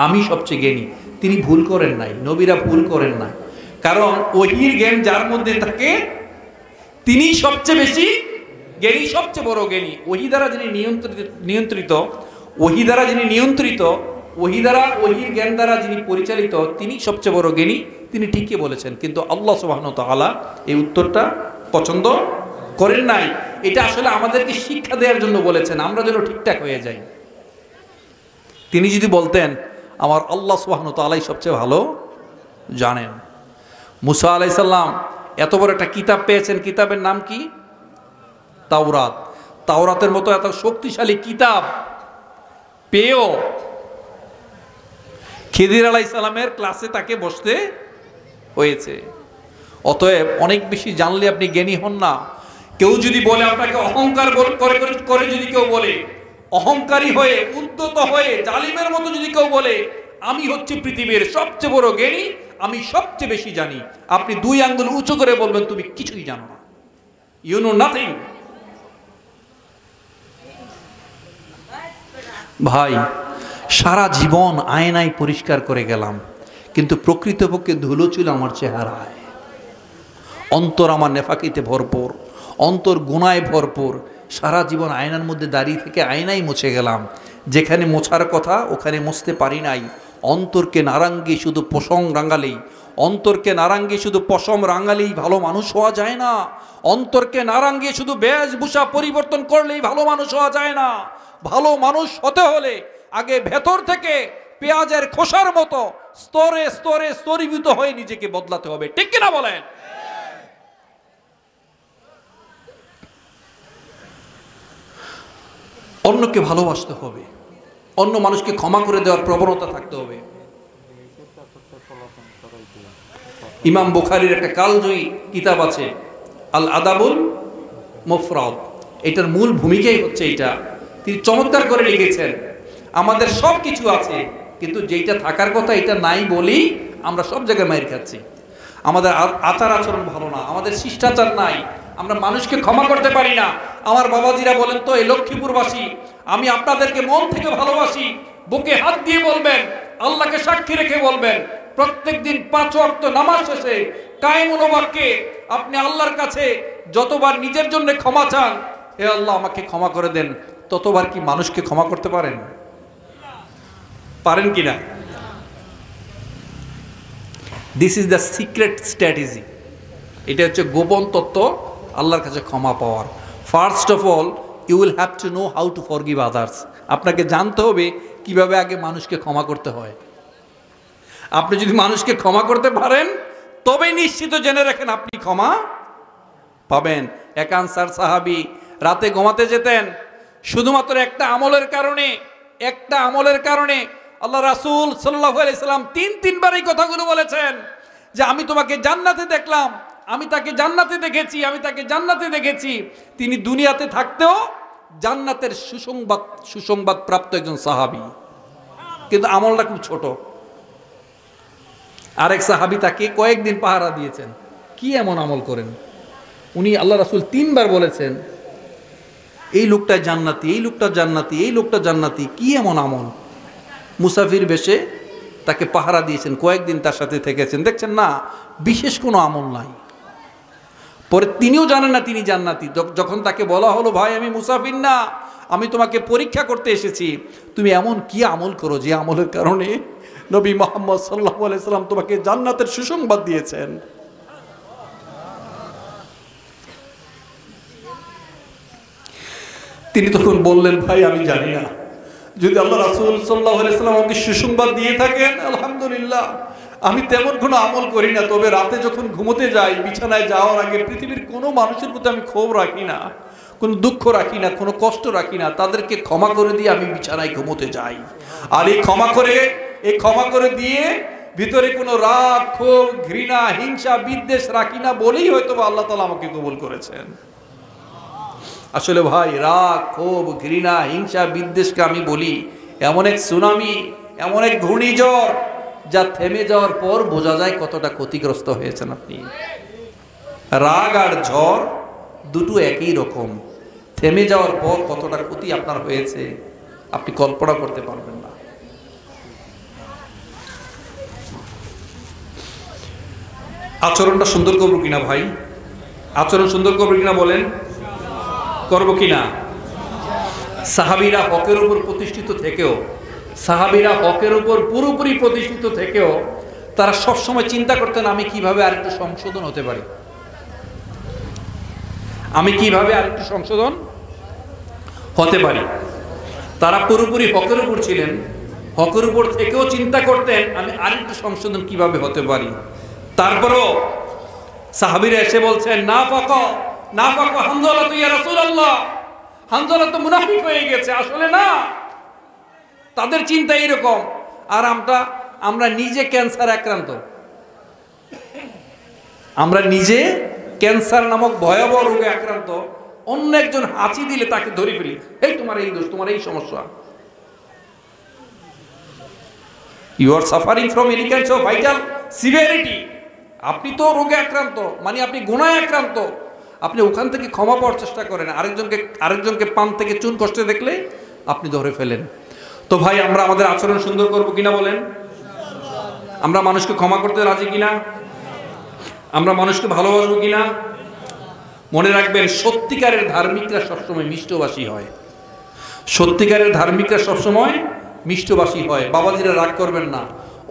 আমি সবচেয়ে জ্ঞানী। তিনি ভুল করেন নাই, নবীরা ভুল করেন না। কারণ ওহির জ্ঞান যার মধ্যে থাকে তিনি সবচেয়ে বেশি জ্ঞানী, সবচেয়ে বড় জ্ঞানী। ওহি দ্বারা যিনি নিয়ন্ত্রিত, ওহি দ্বারা যিনি নিয়ন্ত্রিত, ওহি দ্বারা, ওহির জ্ঞান দ্বারা যিনি পরিচালিত, তিনি সবচেয়ে বড় জ্ঞানী। তিনি ঠিকই বলেছেন, কিন্তু আল্লাহ সুবহানাহু ওয়া তাআলা এই উত্তরটা পছন্দ করেন নাই। এটা আসলে আমাদেরকে শিক্ষা দেওয়ার জন্য বলেছেন, আমরা যেন ঠিকঠাক হয়ে যাই। তিনি যদি বলতেন আমার আল্লাহ সুবহানাহু ওয়া তাআলাই সবচেয়ে ভালো জানেন। মুসা আলাইহিস সালাম এত বড় একটা কিতাব পেয়েছেন, কিতাবের নাম কি? তাওরাত। তাওরাতের মতো এত শক্তিশালী কিতাব পেয়েও খিদির আলাইহিস সালামের ক্লাসে তাকে বসতে হয়েছে। অতএব অনেক বেশি জানলে আপনি জ্ঞানী হন না। কেউ যদি বলে আপনাকে অহংকার করে যদি কেউ বলে, অহংকারী হয়ে, উদ্ধত হয়ে, জালিমের মতো যদি কেউ বলে আমি হচ্ছি পৃথিবীর সবচেয়ে বড় জ্ঞানী, আমি সবচেয়ে বেশি জানি, আপনি 2 আঙ্গুল উঁচু করে বলবেন তুমি কিছুই জানো না, ইউ নো নাথিং। ভাই, সারা জীবন আয়নায় পরিষ্কার করে গেলাম, কিন্তু প্রকৃতপক্ষে ধুলো ছিল আমার চেহারায়। অন্তর আমার নেফাকিতে ভরপুর, অন্তর গুনায় ভরপুর। সারা জীবন আয়নার মধ্যে দাঁড়িয়ে থেকে আয়নাই মুছে গেলাম, যেখানে মোছার কথা ওখানে মুছতে পারি নাই। অন্তরকে নারাঙ্গি শুধু পশম রাঙালেই, অন্তরকে নারাঙ্গি শুধু পশম রাঙালেই ভালো মানুষ হওয়া যায় না। অন্তরকে নারাঙ্গি শুধু বেশভূষা পরিবর্তন করলেই ভালো মানুষ হওয়া যায় না। ভালো মানুষ হতে হলে আগে ভেতর থেকে পেঁয়াজের খোসার মতো স্তরে স্তরে স্তরীভূত হয়ে নিজেকে বদলাতে হবে, ঠিক কিনা বলেন? অন্যকে ভালোবাসতে হবে, অন্য মানুষকে ক্ষমা করে দেওয়ার প্রবণতা থাকতে হবে। ইমাম বুখারীর একটা কালজয়ী কিতাব আছে, আল আদাবুল মুফরাদ। এটার মূল ভূমিকাই হচ্ছে এটা। তিনি চমৎকার করে লিখেছেন, আমাদের সব কিছু আছে, কিন্তু যেটা থাকার কথা এটা নাই বলি আমরা সব জায়গায় মাইর খাচ্ছি। আমাদের আচার আচরণ ভালো না, আমাদের শিষ্টাচার নাই, আমরা মানুষকে ক্ষমা করতে পারি না। আমার বাবাজিরা বলেন তো, এই লক্ষ্মীপুরবাসী, আমি আপনাদেরকে মন থেকে ভালোবাসি। বুকে হাত দিয়ে বলবেন, আল্লাহকে সাক্ষী রেখে বলবেন, প্রত্যেকদিন 5 ওয়াক্ত নামাজ শেষে কায়েমুল বাক্যে আপনি আল্লাহর কাছে যতবার নিজের জন্য ক্ষমা চান, হে আল্লাহ আমাকে ক্ষমা করে দেন, ততবার কি মানুষকে ক্ষমা করতে পারেন? পারেন কিনা? This is the secret strategy. এটা হচ্ছে গোপন তত্ত্ব আল্লাহর কাছে ক্ষমা পাওয়ার। First of all you will have to know how to forgive others. আপনাকে জানতে হবে কিভাবে আগে মানুষকে ক্ষমা করতে হয়। আপনি যদি মানুষকে ক্ষমা করতে পারেন তবেই নিশ্চিত জেনে রাখেন আপনি ক্ষমা পাবেন। এক আনসার সাহাবী রাতে ঘুমাতে যেতেন, শুধুমাত্র একটা আমলের কারণে আল্লাহ রাসূল সাল্লাল্লাহু আলাইহি সাল্লাম 3বার এই কথাগুলো বলেছেন যে আমি তোমাকে জান্নাতে দেখলাম, আমি তাকে জান্নাতে দেখেছি, আমি তাকে জান্নাতে দেখেছি। তিনি দুনিয়াতে থাকতেও জান্নাতের সুসংবাদ প্রাপ্ত একজন সাহাবী, কিন্তু আমলটা খুব ছোট। আরেক সাহাবী তাকে কয়েকদিন পাহারা দিয়েছেন, কি এমন আমল করেন? উনি আল্লাহ রাসূল 3বার বলেছেন এই লোকটা জান্নাতি, এই লোকটা জান্নাতি, এই লোকটা জান্নাতি, কি এমন আমল? মুসাফির বেশে তাকে পাহারা দিয়েছেন, কয়েকদিন তার সাথে থেকেছেন, দেখছেন না বিশেষ কোনো আমল নাই। পরে তিনিও জানেন না তিনি জান্নাতি। যখন তাকে বলা হলো ভাই আমি মুসাফির না, আমি তোমাকে পরীক্ষা করতে এসেছি, তুমি এমন কি আমল করো যে আমলের কারণে নবী মুহাম্মদ সাল্লাল্লাহু আলাইহি সাল্লাম তোমাকে জান্নাতের সুসংবাদ দিয়েছেন। তিনি তখন বললেন ভাই আমি জানি না, যদি আল্লাহ রাসূল সাল্লাল্লাহু আলাইহি সাল্লাম আমাকে সুসংবাদ দিয়ে থাকেন আলহামদুলিল্লাহ, আমি তেমন কোনো আমল করি না। তবে রাতে যখন ঘুমোতে যাই, বিছানায় যাওয়ার আগে পৃথিবীর কোনো মানুষের প্রতি আমি ক্ষোভ রাখি না, কোনো দুঃখ রাখি না, কোনো কষ্ট রাখি না, তাদেরকে ক্ষমা করে দিয়ে আমি বিছানায় ঘুমোতে যাই। আর এই ক্ষমা করে দিয়ে ভিতরে কোনো রাগ, ক্ষোভ, ঘৃণা, হিংসা, বিদ্বেষ রাখি না বলেই হয়তো আল্লাহ তাআলা আমাকে কবুল করেছেন। আসলে ভাই রাগ, ক্ষোভ, ঘৃণা, হিংসা, বিদ্বেষকে আমি বলি এমন এক সুনামি, এমন এক ঘূর্ণিঝড় যা থেমে যাওয়ার পর বোঝা যায় কতটা ক্ষতিগ্রস্ত হয়েছেন আপনি। রাগ আর ঝড় দুটো একই রকম, থেমে যাওয়ার পর কতটা ক্ষতি আপনার হয়েছে আপনি কল্পনা করতে পারবেন না। আচরণটা সুন্দর করবো কিনা ভাই? আচরণ সুন্দর করবো কিনা বলেন? করবো কিনা? সাহাবীরা হকের উপর প্রতিষ্ঠিত থেকেও, সাহাবীরা হকের উপর পুরোপুরি প্রতিষ্ঠিত থেকেও তারা সবসময় চিন্তা করতেন আমি কিভাবে আরেকটু সংশোধন হতে পারি, আমি কিভাবে আরেকটু সংশোধন হতে পারি। তারা পুরোপুরি হকের উপর ছিলেন, হকের উপর থেকেও চিন্তা করতেন আমি আরেকটু সংশোধন কিভাবে হতে পারি। তারপরও সাহাবীরা এসে বলছেন না ফাকা হানজালা তো ইয়া রাসূলুল্লাহ, হানজালা তো মুনাফিক হয়ে গেছে। আসলে না, তাদের চিন্তা এরকম। আর আমরা নিজে ক্যান্সার আক্রান্ত, আমরা নিজে ক্যান্সার নামক ভয়াবহ রোগে আক্রান্ত। অন্য একজন হাঁচি দিলে তাকে ধরে ফেলি, এই তোমার এই দোষ, তোমার এই সমস্যা। You are suffering from any kinds of vital severity. আপনি তো রোগে আক্রান্ত, মানে আপনি গুনাহে আক্রান্ত। আপনি ওখান থেকে ক্ষমা পাওয়ার চেষ্টা করেন, আরেকজনকে পান থেকে চুন কষ্টে দেখলে আপনি ধরে ফেলেন। তো ভাই, আমরা আমাদের আচরণ সুন্দর করব কিনা বলেন? আমরা মানুষকে ক্ষমা করতে রাজি কিনা? আমরা মানুষকে ভালোবাসবো কিনা? মনে রাখবেন, সত্যিকারের ধার্মিকরা সবসময় মিষ্টভাষী হয়। সত্যিকারের ধার্মিকরা সবসময় মিষ্টভাষী হয়। বাবাজিরা রাগ করবেন না,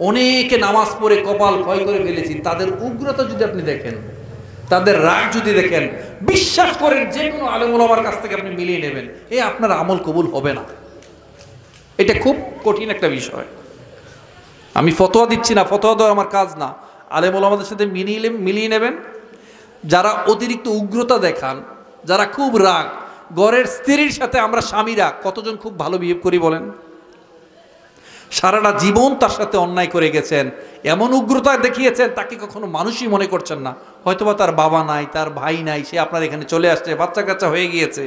অনেকে নামাজ পড়ে কপাল ক্ষয় করে ফেলেছি, তাদের উগ্রতা যদি আপনি দেখেন, তাদের রাগ যদি দেখেন, বিশ্বাস করেন যে কোনো আলেম ওলামার কাছ থেকে আপনি মিলিয়ে নেবেন, আপনার আমল কবুল হবে না। এটা খুব কঠিন একটা বিষয়। আমি ফতোয়া দিচ্ছি না, ফতোয়া দেওয়া আমার কাজ না। আলেম ওলামাদের সাথে মিলিয়ে নেবেন। যারা অতিরিক্ত উগ্রতা দেখান, যারা খুব রাগ, ঘরের স্ত্রীর সাথে আমরা স্বামীরা কতজন খুব ভালো বিহেভ করি বলেন? সারাটা জীবন তার সাথে অন্যায় করে গেছেন, এমন উগ্রতা দেখিয়েছেন তাকে কখনো মানুষই মনে করছেন না। হয়তোবা তার বাবা নাই, তার ভাই নাই, সে আপনার এখানে চলে আসছে, বাচ্চা কাচ্চা হয়ে গিয়েছে,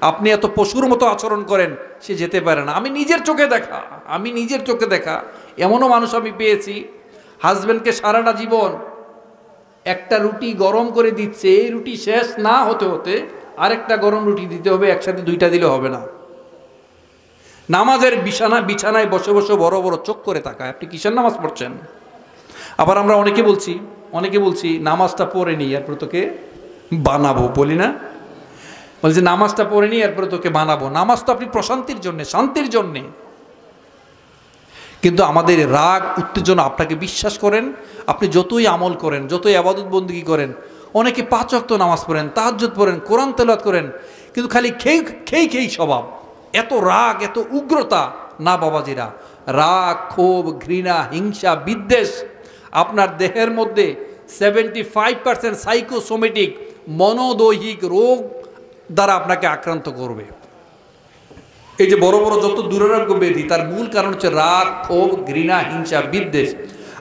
আপনি এত পশুর মতো আচরণ করেন, সে যেতে পারে না। আমি নিজের চোখে দেখা এমনও মানুষ আমি পেয়েছি, হাজব্যান্ডকে সারাটা জীবন একটা রুটি গরম করে দিচ্ছে, এই রুটি শেষ না হতে হতে আরেকটা গরম রুটি দিতে হবে, একসাথে দুইটা দিলে হবে না। নামাজের বিছানায় বসে বসে বড় বড় চোখ করে তাকায়, আপনি কিসের নামাজ পড়ছেন? আবার আমরা অনেকে বলছি নামাজটা পড়ে নি এরপর তোকে বানাবো, বলি না? বলছে নামাজটা পড়ে নি এরপরে তোকে বানাবো। নামাজ তো আপনি প্রশান্তির জন্যে, শান্তির জন্যে। কিন্তু আমাদের রাগ উত্তেজনা, আপনাকে বিশ্বাস করেন, আপনি যতই আমল করেন, যতই ইবাদত বন্দেগী করেন, অনেকে 5 ওয়াক্ত নামাজ পড়েন, তাহাজ্জুদ পড়েন, কোরআন তেলাওয়াত করেন, কিন্তু খালি খেই স্বভাব। এত রাগ, এত উগ্রতা না বাবাজিরা। রাগ, ক্ষোভ, ঘৃণা, হিংসা, বিদ্বেষ আপনার দেহের মধ্যে 75% সাইকোসোমেটিক মনোদৈহিক রোগ দ্বারা আপনাকে আক্রান্ত করবে। এই যে বড় বড় যত দুরারোগ্য ব্যাধি, তার মূল কারণ হচ্ছে রাগ, ক্ষোভ, ঘৃণা, হিংসা, বিদ্বেষ।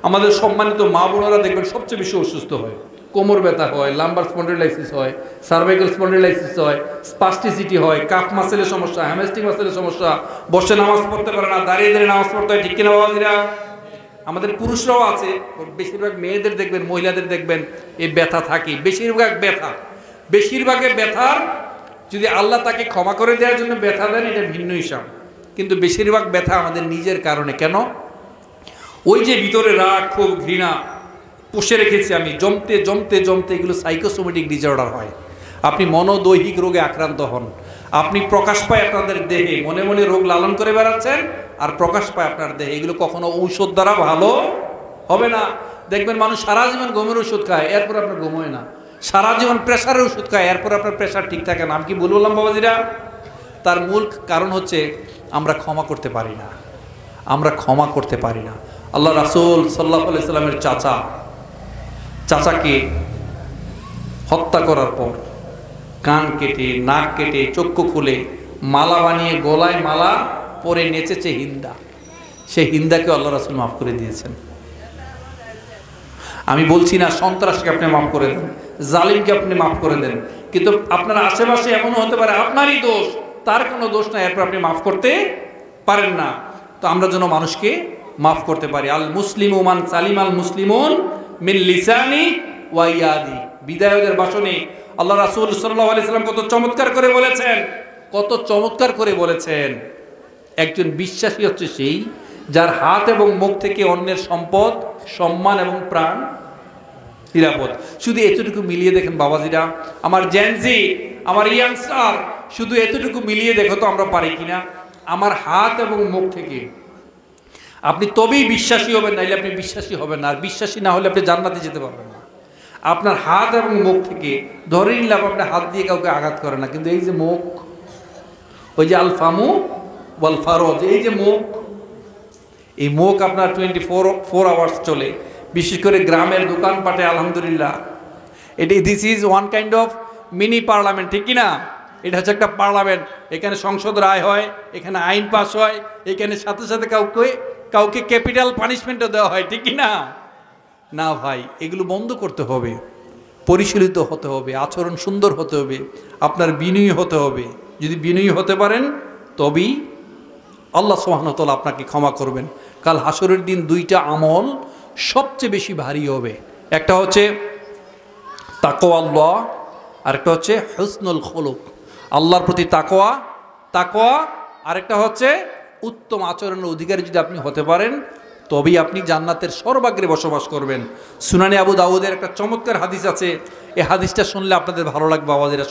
আমাদের সম্মানিত মা বোনেরা দেখবেন সবচেয়ে বেশি অসুস্থ হয়, কোমর ব্যথা হয়, লাম্বার স্পন্ডিলাইসিস হয়, সার্ভাইকাল স্পন্ডিলাইসিস হয়, স্পাস্টিসিটি হয়, কাফ মাসেলের সমস্যা, হ্যামস্ট্রিং মাসেলের সমস্যা, বসে নামাজ পড়তে পারে না, দাঁড়িয়ে নামাজ পড়তে হয়, ঠিক কিনা বাবাজিরা? আমাদের পুরুষরাও আছে, বেশিরভাগ মেয়েদের দেখবেন, মহিলাদের দেখবেন এই ব্যথা থাকে। বেশিরভাগের ব্যথার যদি আল্লাহ তাকে ক্ষমা করে দেওয়ার জন্য ব্যথা দেন, এটা ভিন্ন হিসাব। কিন্তু বেশিরভাগ ব্যথা আমাদের নিজের কারণে। কেন? ওই যে ভিতরে রাগ, ক্ষোভ, ঘৃণা পুষে রেখেছি আমি, জমতে এগুলো সাইকোসোমেটিক ডিসঅর্ডার হয়। আপনি মনোদৈহিক রোগে আক্রান্ত হন, আপনি প্রকাশ পায় আপনাদের দেহে, মনে মনে রোগ লালন করে বেড়াচ্ছেন আর প্রকাশ পায় আপনার দেহে। এগুলো কখনো ঔষধ দ্বারা ভালো হবে না। দেখবেন মানুষ সারা জীবন ঘুমের ওষুধ খায়, এরপর আপনার ঘুম হয় না। সারা জীবন প্রেশারের ওষুধ খায়, এরপর আপনার প্রেশার ঠিক থাকে না। আমি কি বললাম বাবাজিরা? তার মূল কারণ হচ্ছে আমরা ক্ষমা করতে পারি না। আল্লাহ রাসূল সাল্লাল্লাহু আলাইহি সাল্লামের চাচাকে হত্যা করার পর কান কেটে, নাক কেটে, চক্ষু খুলে মালা বানিয়ে গলায় মালা পরে নেচেছে হিন্দা। সেই হিন্দাকে আল্লাহ রাসূল মাফ করে দিয়েছেন। আমি বলছি না সন্ত্রাসকে আপনি মাফ করে দেন, জালিমকে আপনি মাফ করে দেন, কিন্তু আপনার আশেপাশে এমনও হতে পারে আপনারই দোষ, তার কোনো দোষ নাই, এরপর আপনি মাফ করতে পারেন না। তো আমরা যেন মানুষকে মাফ করতে পারি। আল মুসলিমু মান সালিম আল মুসলিমুন মিন লিসানি ওয়া ইয়াদি। বিদায়ের ভাষণে আল্লাহ রাসূল সাল্লাল্লাহু আলাইহি সাল্লাম কত চমৎকার করে বলেছেন, একজন বিশ্বাসী হচ্ছে সেই যার হাত এবং মুখ থেকে অন্যের সম্পদ, সম্মান এবং প্রাণ নিরাপদ। শুধু এতটুকু মিলিয়ে দেখেন বাবাজিরা, আমার জেনজি, আমার ইয়াংস্টার, শুধু এতটুকু মিলিয়ে দেখো তো আমরা পারি কিনা। আমার হাত এবং মুখ থেকে আপনি তবেই বিশ্বাসী হবেন, নাইলে আপনি বিশ্বাসী হবেন না। আর বিশ্বাসী না হলে আপনি জান্নাতে যেতে পারবেন না। আপনার হাত এবং মুখ থেকে ধরে নিলাম আপনি হাত দিয়ে কাউকে আঘাত করে না, কিন্তু এই যে মুখ, ওই যে আলফামু ওয়াল ফারজ, এই যে মুখ, এই মুখ আপনার 24 আওয়ার্স চলে। বিশেষ করে গ্রামের দোকানপাটে আলহামদুলিল্লাহ, this is one kind of mini parliament, ঠিক কিনা? এটা হচ্ছে একটা পার্লামেন্ট। এখানে সংসদ রায় হয়, এখানে আইন পাস হয়, এখানে সাথে সাথে কাউকে ক্যাপিটাল পানিশমেন্টও দেওয়া হয়, ঠিক কিনা? না ভাই, এগুলো বন্ধ করতে হবে, পরিশীলিত হতে হবে, আচরণ সুন্দর হতে হবে, আপনার বিনয়ী হতে হবে। যদি বিনয়ী হতে পারেন তবেই আল্লাহ সুবহানাহু ওয়া তাআলা আপনাকে ক্ষমা করবেন। কাল হাসরের দিন দুইটা আমল সবচেয়ে বেশি ভারী হবে। একটা হচ্ছে তাকওয়া আল্লাহ, আর একটা হচ্ছে হুসনুল খুলুক, আল্লাহর প্রতি তাকওয়া, আরেকটা হচ্ছে উত্তম আচরণের অধিকারী যদি আপনি হতে পারেন তবেই আপনি জান্নাতের সর্বাগ্রে বসবাস করবেন। সুনানে আবু দাউদের একটা চমৎকার হাদিস আছে, এই হাদিসটা শুনলে আপনাদের ভালো লাগবে বাবাজিরা।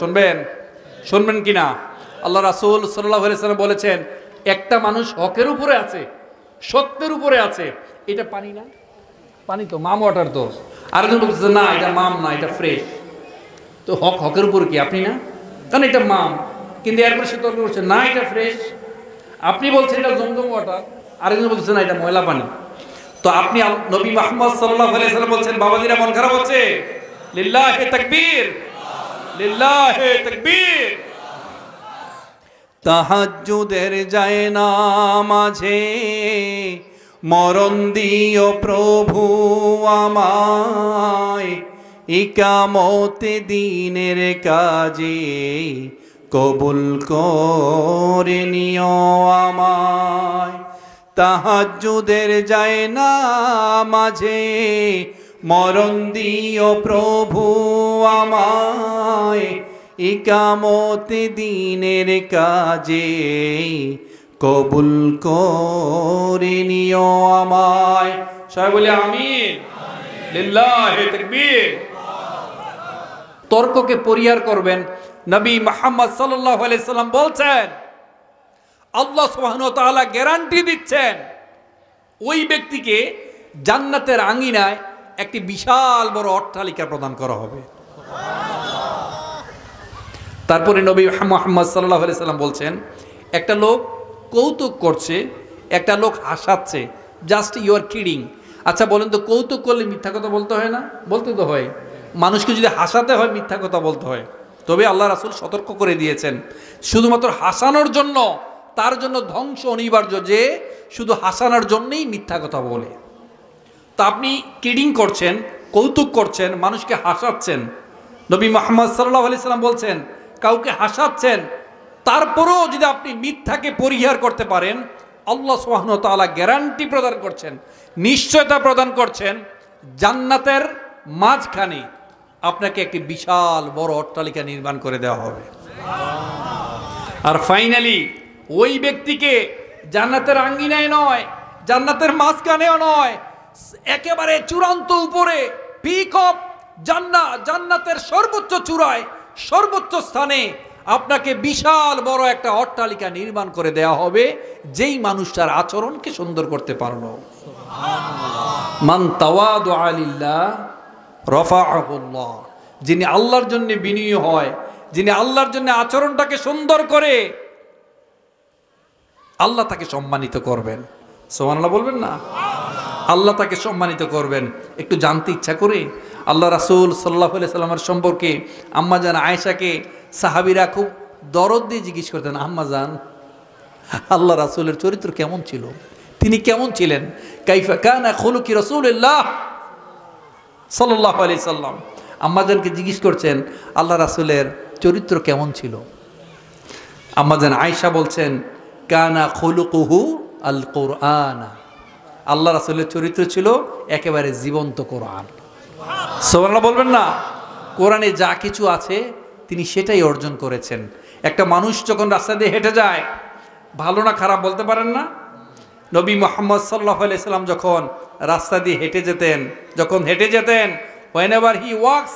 শুনবেন কিনা? আল্লাহ রাসূল সাল্লাল্লাহু আলাইহি ওয়াসাল্লাম বলেছেন, একটা মানুষ হকের উপরে আছে, সত্যের উপরে আছে। এটা পানি না? পানি তো, মাম ওয়াটার তো। আরেকজন বলতেছে না এটা মাম না, এটা ফ্রেশ। তো হকের উপর কি আপনি না? কারণ এটা মাম, কিন্তু এরপরে সে তর্ক করছে না এটা ফ্রেশ। আপনি বলছেন এটা জমজম ওয়াটার, আরেকজন বলছে না এটা ময়লা পানি। তো আপনি নবী মুহাম্মদ সাল্লাল্লাহু আলাইহি ওয়াসাল্লাম বলছেন, বাবাজিরা মন খারাপ হচ্ছে? লিল্লাহি তাকবীর, লিল্লাহি তাকবীর। তাহাজ্জুদের যায় না মাঝে মরণ দিও প্রভু আমায়, ইকামতে দিনের কাজে কবুল করে নিও আমায়। তাহাজ্জুদের যায় না মাঝে মরণ দিও প্রভু আমায়, ইকামতে দিনের কাজে কবুল করে নিও আমায়। সবাই বলে আমিন, লিল্লাহি তাকবীর। তর্ককে পরিহার করবেন। নবী মুহাম্মদ সাল্লাল্লাহু আলাইহি সাল্লাম বলছেন, আল্লাহ সুবহানাহু ওয়া তাআলা গ্যারান্টি দিচ্ছেন ওই ব্যক্তিকে জান্নাতের আঙ্গিনায় একটি বিশাল বড় অট্টালিকা প্রদান করা হবে। তারপরে নবী মুহাম্মদ সাল্লাল্লাহু আলাইহি সাল্লাম বলছেন, একটা লোক কৌতুক করছে, একটা লোক হাসাচ্ছে, জাস্ট ইউ আর কিডিং। আচ্ছা বলেন তো, কৌতুক করলে মিথ্যা কথা বলতে হয় না? বলতে তো হয়। মানুষকে যদি হাসাতে হয় মিথ্যা কথা বলতে হয়। তবে আল্লাহ রাসূল সতর্ক করে দিয়েছেন, শুধুমাত্র হাসানোর জন্য, তার জন্য ধ্বংস অনিবার্য, যে শুধু হাসানোর জন্যই মিথ্যা কথা বলে। তা আপনি কিডিং করছেন, কৌতুক করছেন, মানুষকে হাসাচ্ছেন। নবী মুহাম্মদ সাল্লাল্লাহু আলাইহি সাল্লাম বলছেন, কাউকে হাসাচ্ছেন, তারপরেও যদি আপনি মিথ্যাকে পরিহার করতে পারেন, আল্লাহ সুবহানাহু ওয়া তাআলা গ্যারান্টি প্রদান করছেন, নিশ্চয়তা প্রদান করছেন, জান্নাতের মাঝখানে আপনাকে একটি বিশাল বড় অট্টালিকা নির্মাণ করে দেওয়া হবে। আর ফাইনালি ওই ব্যক্তিকে জান্নাতের আঙ্গিনায় নয়, জান্নাতের মাঝখানেও নয়, একেবারে চূড়ান্ত উপরে, পিক অফ জান্নাতের সর্বোচ্চ চূড়ায়, সর্বোচ্চ স্থানে আপনাকে বিশাল বড় একটা অট্টালিকা নির্মাণ করে দেওয়া হবে, যেই মানুষটার আচরণকে সুন্দর করতে পারলো। মান তাওয়াদুআ লিল্লাহ রাফাআহুল্লাহ, যিনি আল্লাহর জন্য বিনয়ী হয়, যিনি আল্লাহর জন্য আচরণটাকে সুন্দর করে, আল্লাহ তাকে সম্মানিত করবেন। সুবহানাল্লাহ বলবেন না? আল্লাহ তাকে সম্মানিত করবেন। একটু জানতে ইচ্ছা করে আল্লাহ রাসূল সাল্লাল্লাহু আলাইহি সাল্লামের সম্পর্কে আম্মা জান আয়েশাকে সাহাবীরা খুব দরদ দিয়ে জিজ্ঞেস করতেন, আম্মা জান আল্লাহ রাসূলের চরিত্র কেমন ছিল, তিনি কেমন ছিলেন? কাইফা কানা খুলুকি রাসূলিল্লাহ সাল্লাল্লাহু আলাইহি সাল্লাম। আম্মা জানকে জিজ্ঞেস করছেন আল্লাহ রাসূলের চরিত্র কেমন ছিল। আম্মা জান আয়েশা বলছেন, কানা খুলুকুহু আল কুরআন, আল্লাহ রাসূলের চরিত্র ছিল একেবারে জীবন্ত কোরআন। সুবহানাল্লাহ বলবেন না? কোরআনে যা কিছু আছে তিনি সেটাই অর্জন করেছেন। একটা মানুষ যখন রাস্তা দিয়ে হেঁটে যায়, ভালো না খারাপ বলতে পারেন না? নবী মুহাম্মদ সাল্লাল্লাহু আলাইহি সাল্লাম যখন রাস্তা দিয়ে হেঁটে যেতেন, whenever he walks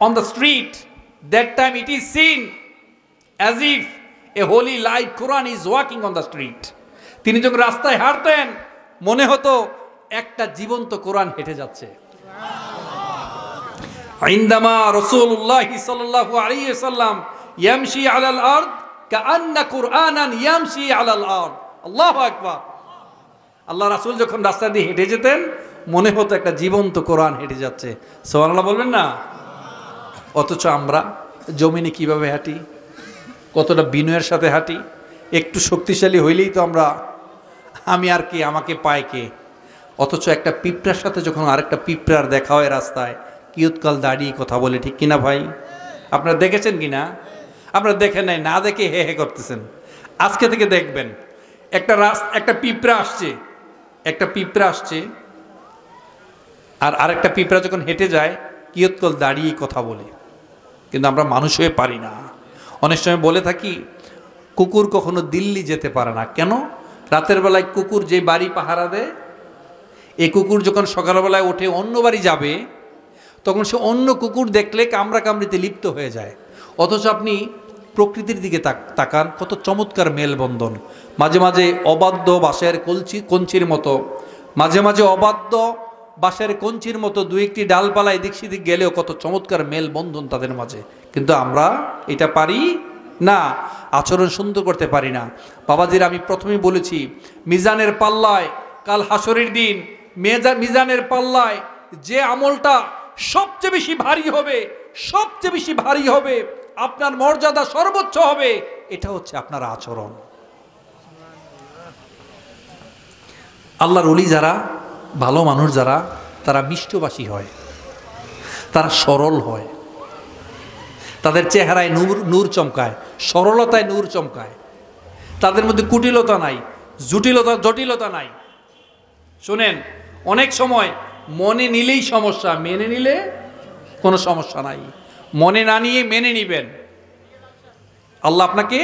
on the street, that time it is seen as if a holy light Quran is walking on the street. তিনি যখন রাস্তায় হাঁটতেন মনে হতো একটা জীবন্ত কোরআন হেঁটে যাচ্ছে। عندما رسول الله صلى الله عليه وسلم يمشي على الأرض كأن قرآنا يمشي على الأرض. الله أكبر. আল্লাহ রাসূল যখন রাস্তা দিয়ে হেঁটে যেতেন মনে হতো একটা জীবন্ত কোরআন হেঁটে যাচ্ছে। সুবহানাল্লাহ বলবেন না? অথচ আমরা জমিনে কিভাবে হাঁটি, কতটা বিনয়ের সাথে হাঁটি। একটু শক্তিশালী হইলেই তো আমরা আমি আর কে, আমাকে পায় কে। অথচ একটা পিঁপড়ার সাথে যখন আরেকটা পিঁপড়ার দেখা হয় রাস্তায়, কিয়ৎকাল দাঁড়িয়ে কথা বলে, ঠিক কিনা ভাই? আপনারা দেখেছেন কিনা? আপনারা দেখেন নাই, না দেখে হে হে করতেছেন। আজকে থেকে দেখবেন একটা পিঁপড়া আসছে আর আরেকটা পিঁপড়া যখন হেঁটে যায় কিয়ৎকাল দাঁড়িয়ে কথা বলে। কিন্তু আমরা মানুষ হয়ে পারি না। অনেক সময় বলে থাকি কুকুর কখনো দিল্লি যেতে পারে না। কেন? রাতের বেলায় কুকুর যে বাড়ি পাহারা দেয়, এই কুকুর যখন সকালবেলায় ওঠে অন্য বাড়ি যাবে, তখন সে অন্য কুকুর দেখলে কামড়া কামড়িতে লিপ্ত হয়ে যায়। অথচ আপনি প্রকৃতির দিকে তাকান, কত চমৎকার মেলবন্ধন। মাঝে মাঝে অবাধ্য বাঁশের কঞ্চির মতো, মাঝে মাঝে অবাধ্য বাঁশের কঞ্চির মতো দু একটি ডালপালা এদিক সেদিক গেলেও কত চমৎকার মেলবন্ধন তাদের মাঝে। কিন্তু আমরা এটা পারি না, আচরণ সুন্দর করতে পারি না। বাবাজির আমি প্রথমেই বলেছি, মিজানের পাল্লায় কাল হাসরের দিন মিজানের পাল্লায় যে আমলটা সবচেয়ে বেশি ভারী হবে, আপনার মর্যাদা সর্বোচ্চ হবে, এটা হচ্ছে আপনার আচরণ। আল্লাহর ওলি যারা, ভালো মানুষ যারা, তারা মিষ্টভাষী হয়, তারা সরল হয়, তাদের চেহারায় নূর চমকায়, সরলতায় নূর চমকায়, তাদের মধ্যে কুটিলতা নাই, জটিলতা নাই। শুনেন, অনেক সময় মনে নিলেই সমস্যা, মেনে নিলে কোনো সমস্যা নাই। মনে না নিয়ে মেনে নিবেন, আল্লাহ আপনাকে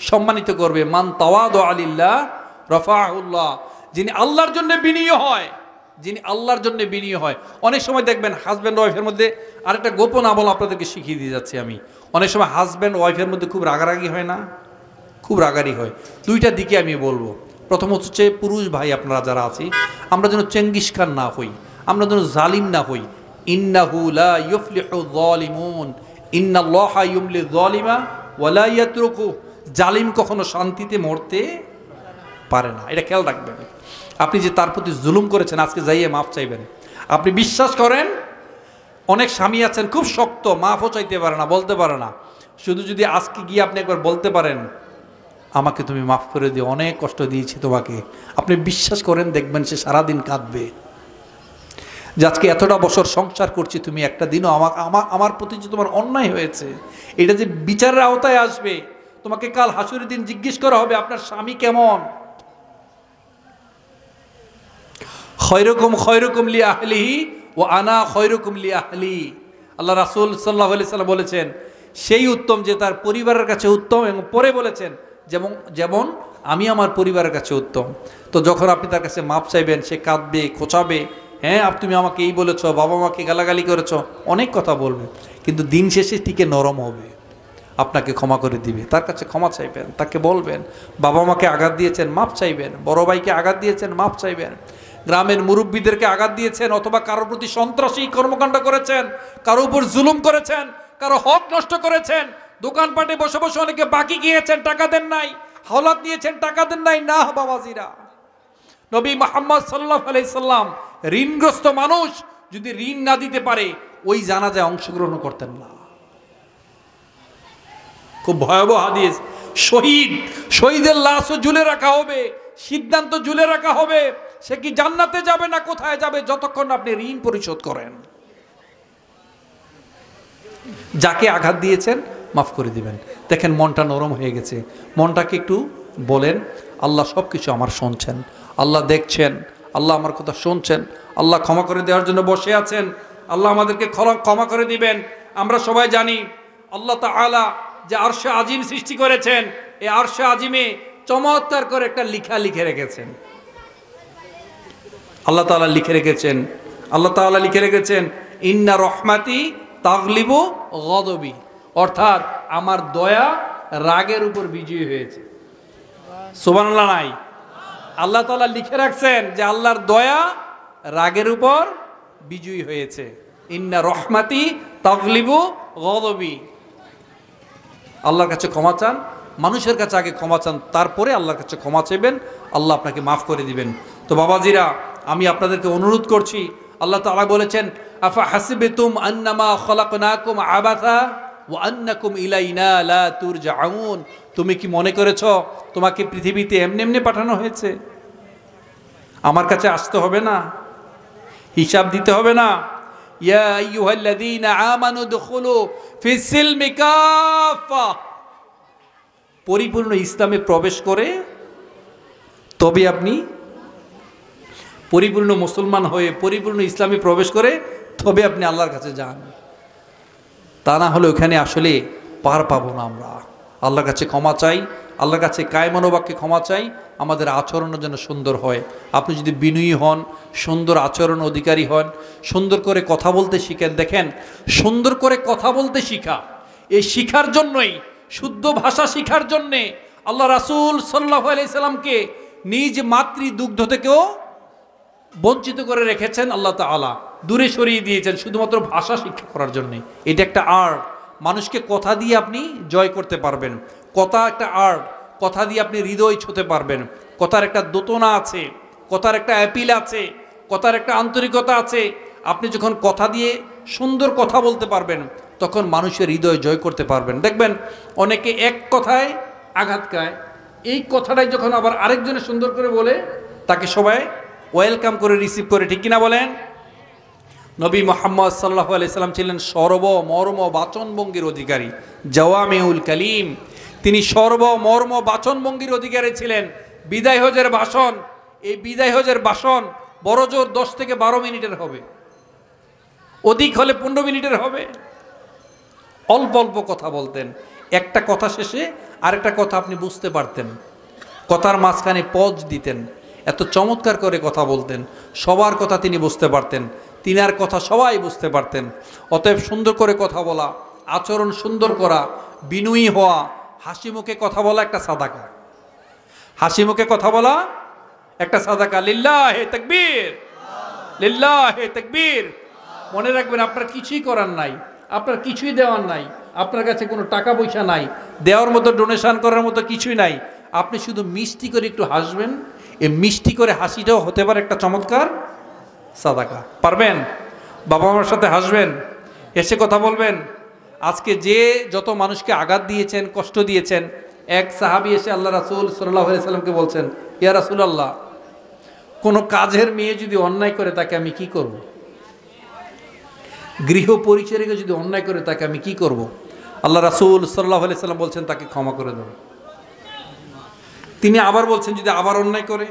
সম্মানিত করবে। মান তাওয়াদু লিল্লাহ রাফাহুল্লাহ। যিনি আল্লাহর জন্য বিনয়ী হয়, অনেক সময় দেখবেন হাজব্যান্ড ওয়াইফের মধ্যে, আরেকটা গোপন আমল আপনাদেরকে শিখিয়ে দিয়ে যাচ্ছি আমি। অনেক সময় হাজব্যান্ড ওয়াইফের মধ্যে খুব রাগারাগি হয় না? খুব রাগারি হয়। দুইটা দিকে আমি বলবো। প্রথম হচ্ছে পুরুষ ভাই আপনারা যারা আছি, আমরা যেন চেঙ্গিস খান না হই, আমরা যেন জালিম না হই। ইন্নাহু লা ইউফলিহু যালিমুন ইন্নাল্লাহা ইউমলিয যালিমা ওয়া লা ইয়াতরুকু। জালিম কখনো শান্তিতে মরতে পারে না, এটা খেয়াল রাখবেন। আপনি যে তার প্রতি জুলুম করেছেন, আজকে যাইয়ে মাফ চাইবেন। আপনি বিশ্বাস করেন, অনেক স্বামী আছেন খুব শক্ত, মাফও চাইতে পারে না, বলতে পারে না। শুধু যদি আজকে গিয়ে আপনি একবার বলতে পারেন, আমাকে তুমি মাফ করে দিও, অনেক কষ্ট দিয়েছি তোমাকে, আপনি বিশ্বাস করেন দেখবেন সে সারাদিন কাঁদবে যে আজকে এতটা বছর সংসার করছি, তুমি একটা দিনও আমার প্রতি যে তোমার অন্যায় হয়েছে, এটা যে বিচারের আওতায় আসবে, তোমাকে কাল হাসরের দিন জিজ্ঞেস করা হবে আপনার স্বামী কেমন। খয়রুকুম লি আহলিহি ওয়া আনা খয়রুকুম লি আহলি। আল্লাহ রাসূল সাল্লাল্লাহু আলাইহি ওয়াসাল্লাম বলেছেন, সেই উত্তম যে তার পরিবারের কাছে উত্তম, এবং পরে বলেছেন যেমন আমি আমার পরিবারের কাছে উত্তম। তো যখন আপনি তার কাছে মাপ চাইবেন, সে কাঁদবে, খোঁচাবে, হ্যাঁ তুমি আমাকে এই বলেছ, বাবা মাকে গালাগালি করেছ, অনেক কথা বলবে, কিন্তু দিন শেষে টিকে নরম হবে, আপনাকে ক্ষমা করে দিবে। তার কাছে ক্ষমা চাইবেন, তাকে বলবেন বাবা মাকে আঘাত দিয়েছেন, মাপ চাইবেন, বড় ভাইকে আঘাত দিয়েছেন, মাপ চাইবেন, গ্রামের মুরব্বীদেরকে আঘাত দিয়েছেন, অথবা কারোর প্রতি সন্ত্রাসী কর্মকাণ্ড করেছেন, কারো উপর জুলুম করেছেন, কারো হক নষ্ট করেছেন, দোকানপাটে বসে বসে অনেকে বাকি গিয়েছেন, টাকা দেন নাই, হাওলাত নিয়েছেন, টাকা দেন নাই। না বাবাজিরা, নবী মুহাম্মদ সাল্লাল্লাহু আলাইহি সাল্লাম ঋণগ্রস্ত মানুষ যদি ঋণ না দিতে পারে, ওই জানাজায় অংশগ্রহণ করতেন না। খুব ভয়াবহ হাদিস। শহীদের লাশও ঝুলে রাখা হবে, সিদ্ধান্ত ঝুলে রাখা হবে, সে কি জান্নাতে যাবে না কোথায় যাবে, যতক্ষণ আপনি ঋণ পরিশোধ করেন। যাকে আঘাত দিয়েছেন মাফ করে দিবেন। দেখেন মনটা নরম হয়ে গেছে, মনটাকে একটু বলেন, আল্লাহ সব কিছু আমার শুনছেন, আল্লাহ দেখছেন, আল্লাহ আমার কথা শুনছেন, আল্লাহ ক্ষমা করে দেওয়ার জন্য বসে আছেন, আল্লাহ আমাদেরকে ক্ষমা করে দিবেন। আমরা সবাই জানি আল্লাহ তাআলা যে আরশে আজিম সৃষ্টি করেছেন, এই আরশে আজিমে চমৎকার করে একটা লিখে রেখেছেন। আল্লাহ তাআলা লিখে রেখেছেন, আল্লাহ তাআলা লিখে রেখেছেন ইন্না রহমাতি তাগলিবু গদবি, অর্থাৎ আমার দয়া রাগের উপর বিজয়ী হয়েছে। সুবহানাল্লাহ নাই? আল্লাহ তাআলা লিখে রাখছেন যে আল্লাহর দয়া রাগের উপর বিজয়ী হয়েছে। ইন্না রহমাতি তাগলিবু গদবি। আল্লাহর কাছে ক্ষমা চান, মানুষের কাছে আগে ক্ষমা চান, তারপরে আল্লাহর কাছে ক্ষমা চাইবেন, আল্লাহ আপনাকে মাফ করে দিবেন। তো বাবাজিরা, আমি আপনাদেরকে অনুরোধ করছি, আল্লাহ তাআলা বলেছেন আফা হাসিবতুম আন্নামা খলাকনাকুম আবাথা ওয়া আন্নাকুম ইলাইনা লা তুরজাউন, তুমি কি মনে করেছো তোমাকে পৃথিবীতে এমনি এমনি পাঠানো হয়েছে? আমার কাছে আসতে হবে না, হিসাব দিতে হবে না? ইয়া আইয়ুহাল্লাযীনা আমানু দুখুলু ফিস সিলমি কাফা, পরিপূর্ণ ইসলামে প্রবেশ করে তবে আপনি পরিপূর্ণ মুসলমান হয়ে পরিপূর্ণ ইসলামে প্রবেশ করে তবে আপনি আল্লাহর কাছে যান। তা না হলে ওখানে আসলে পার পাবো না। আমরা আল্লাহর কাছে ক্ষমা চাই, আল্লাহর কাছে কায়মনোবাক্যে ক্ষমা চাই, আমাদের আচরণও যেন সুন্দর হয়। আপনি যদি বিনয়ী হন, সুন্দর আচরণ অধিকারী হন, সুন্দর করে কথা বলতে শিখেন। দেখেন, সুন্দর করে কথা বলতে শিখা, এই শিখার জন্যই, শুদ্ধ ভাষা শিখার জন্যে আল্লাহ রাসূল সাল্লাল্লাহু আলাইহি সাল্লামকে নিজ মাতৃ দুগ্ধ থেকেও বঞ্চিত করে রেখেছেন আল্লাহ তাআলা, দূরে সরিয়ে দিয়েছেন শুধুমাত্র ভাষা শিক্ষা করার জন্যে। এটা একটা আর্ট, মানুষকে কথা দিয়ে আপনি জয় করতে পারবেন। কথা একটা আর্ট, কথা দিয়ে আপনি হৃদয় ছুঁতে পারবেন। কথার একটা দোতনা আছে, কথার একটা অ্যাপিল আছে, কথার একটা আন্তরিকতা আছে। আপনি যখন কথা দিয়ে সুন্দর কথা বলতে পারবেন তখন মানুষের হৃদয় জয় করতে পারবেন। দেখবেন অনেকে এক কথায় আঘাত খায়, এই কথাটাই যখন আবার আরেকজনে সুন্দর করে বলে তাকে সবাই ওয়েলকাম করে রিসিভ করে, ঠিক কিনা বলেন? নবী মুহাম্মদ সাল্লাল্লাহু আলাইহি সাল্লাম ছিলেন সর্বমর্ম বাচনভঙ্গির অধিকারী, জাওয়ামিউল কালিম। তিনি সর্বমর্ম বাচনভঙ্গির অধিকারী ছিলেন। বিদায় হজের ভাষণ, এই বিদায় হজের ভাষণ বড়জোর 10 থেকে 12 মিনিটের হবে, অধিক হলে 15 মিনিটের হবে। অল্প অল্প কথা বলতেন, একটা কথা শেষে আরেকটা কথা আপনি বুঝতে পারতেন, কথার মাঝখানে পজ দিতেন। এত চমৎকার করে কথা বলতেন, সবার কথা তিনি বুঝতে পারতেন, তিনার কথা সবাই বুঝতে পারতেন। অতএব সুন্দর করে কথা বলা, আচরণ সুন্দর করা, বিনয়ী হওয়া, হাসি মুখে কথা বলা একটা সাদাকা। হাসি মুখে কথা বলা একটা সাদাকা। লিল্লাহে তাকবীর, লিল্লাহে তাকবীর। মনে রাখবেন, আপনার কিছুই করার নাই, আপনার কিছুই দেওয়ার নাই, আপনার কাছে কোনো টাকা পয়সা নাই, দেওয়ার মতো ডোনেশন করার মতো কিছুই নাই। আপনি শুধু মিষ্টি করে একটু হাসবেন, এই মিষ্টি করে হাসিটাও হতে পারে একটা চমৎকার সাদাকা। পারবেন? বাবা মার সাথে হাসবেন, এসে কথা বলবেন। আজকে যে যত মানুষকে আঘাত দিয়েছেন, কষ্ট দিয়েছেন, এক সাহাবী এসে আল্লাহ রাসূল সাল্লাল্লাহু আলাইহি সাল্লামকে বলছেন, ইয়া রাসূলুল্লাহ, কোনো কাজের মেয়ে যদি অন্যায় করে তাকে আমি কি করব? গৃহ পরিচারিকা যদি অন্যায় করে তাকে আমি কি করব? আল্লাহ রাসূল সাল্লাল্লাহু আলাইহি সাল্লাম বলছেন তাকে ক্ষমা করে দাও। তিনি আবার বলছেন যদি আবার অন্যায় করে,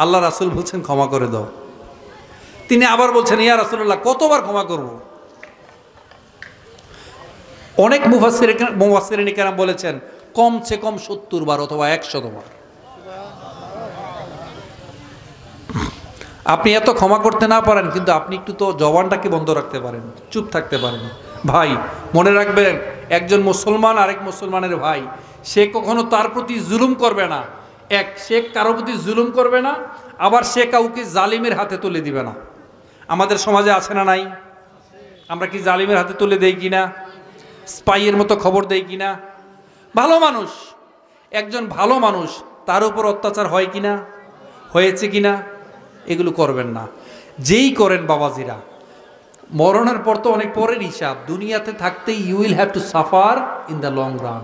আল্লাহ রাসূল বলছেন ক্ষমা করে দাও। তিনি আবার বলছেন, ইয়া রাসূলুল্লাহ, কতবার ক্ষমা করব? অনেক মুফাসসিরিন কেরাম বলেছেন কমসে কম 70 বার অথবা 100 বার। আপনি এত ক্ষমা করতে না পারেন, কিন্তু আপনি একটু তো জবানটাকে বন্ধ রাখতে পারেন, চুপ থাকতে পারেন। ভাই মনে রাখবেন, একজন মুসলমান আরেক মুসলমানের ভাই, সে কখনো তার প্রতি জুলুম করবে না। সে কারো প্রতি জুলুম করবে না, আবার সে কাউকে জালিমের হাতে তুলে দিবে না। আমাদের সমাজে আছে না নাই? আমরা কি জালিমের হাতে তুলে দেই কিনা? স্পাইয়ের মতো খবর দেই কিনা? ভালো মানুষ, একজন ভালো মানুষ, তার উপর অত্যাচার হয় কিনা, হয়েছে কিনা, এগুলো করবেন না। যেই করেন বাবাজিরা, মরণের পর তো অনেক পরের হিসাব। দুনিয়াতে থাকতে you will have to suffer in the long run.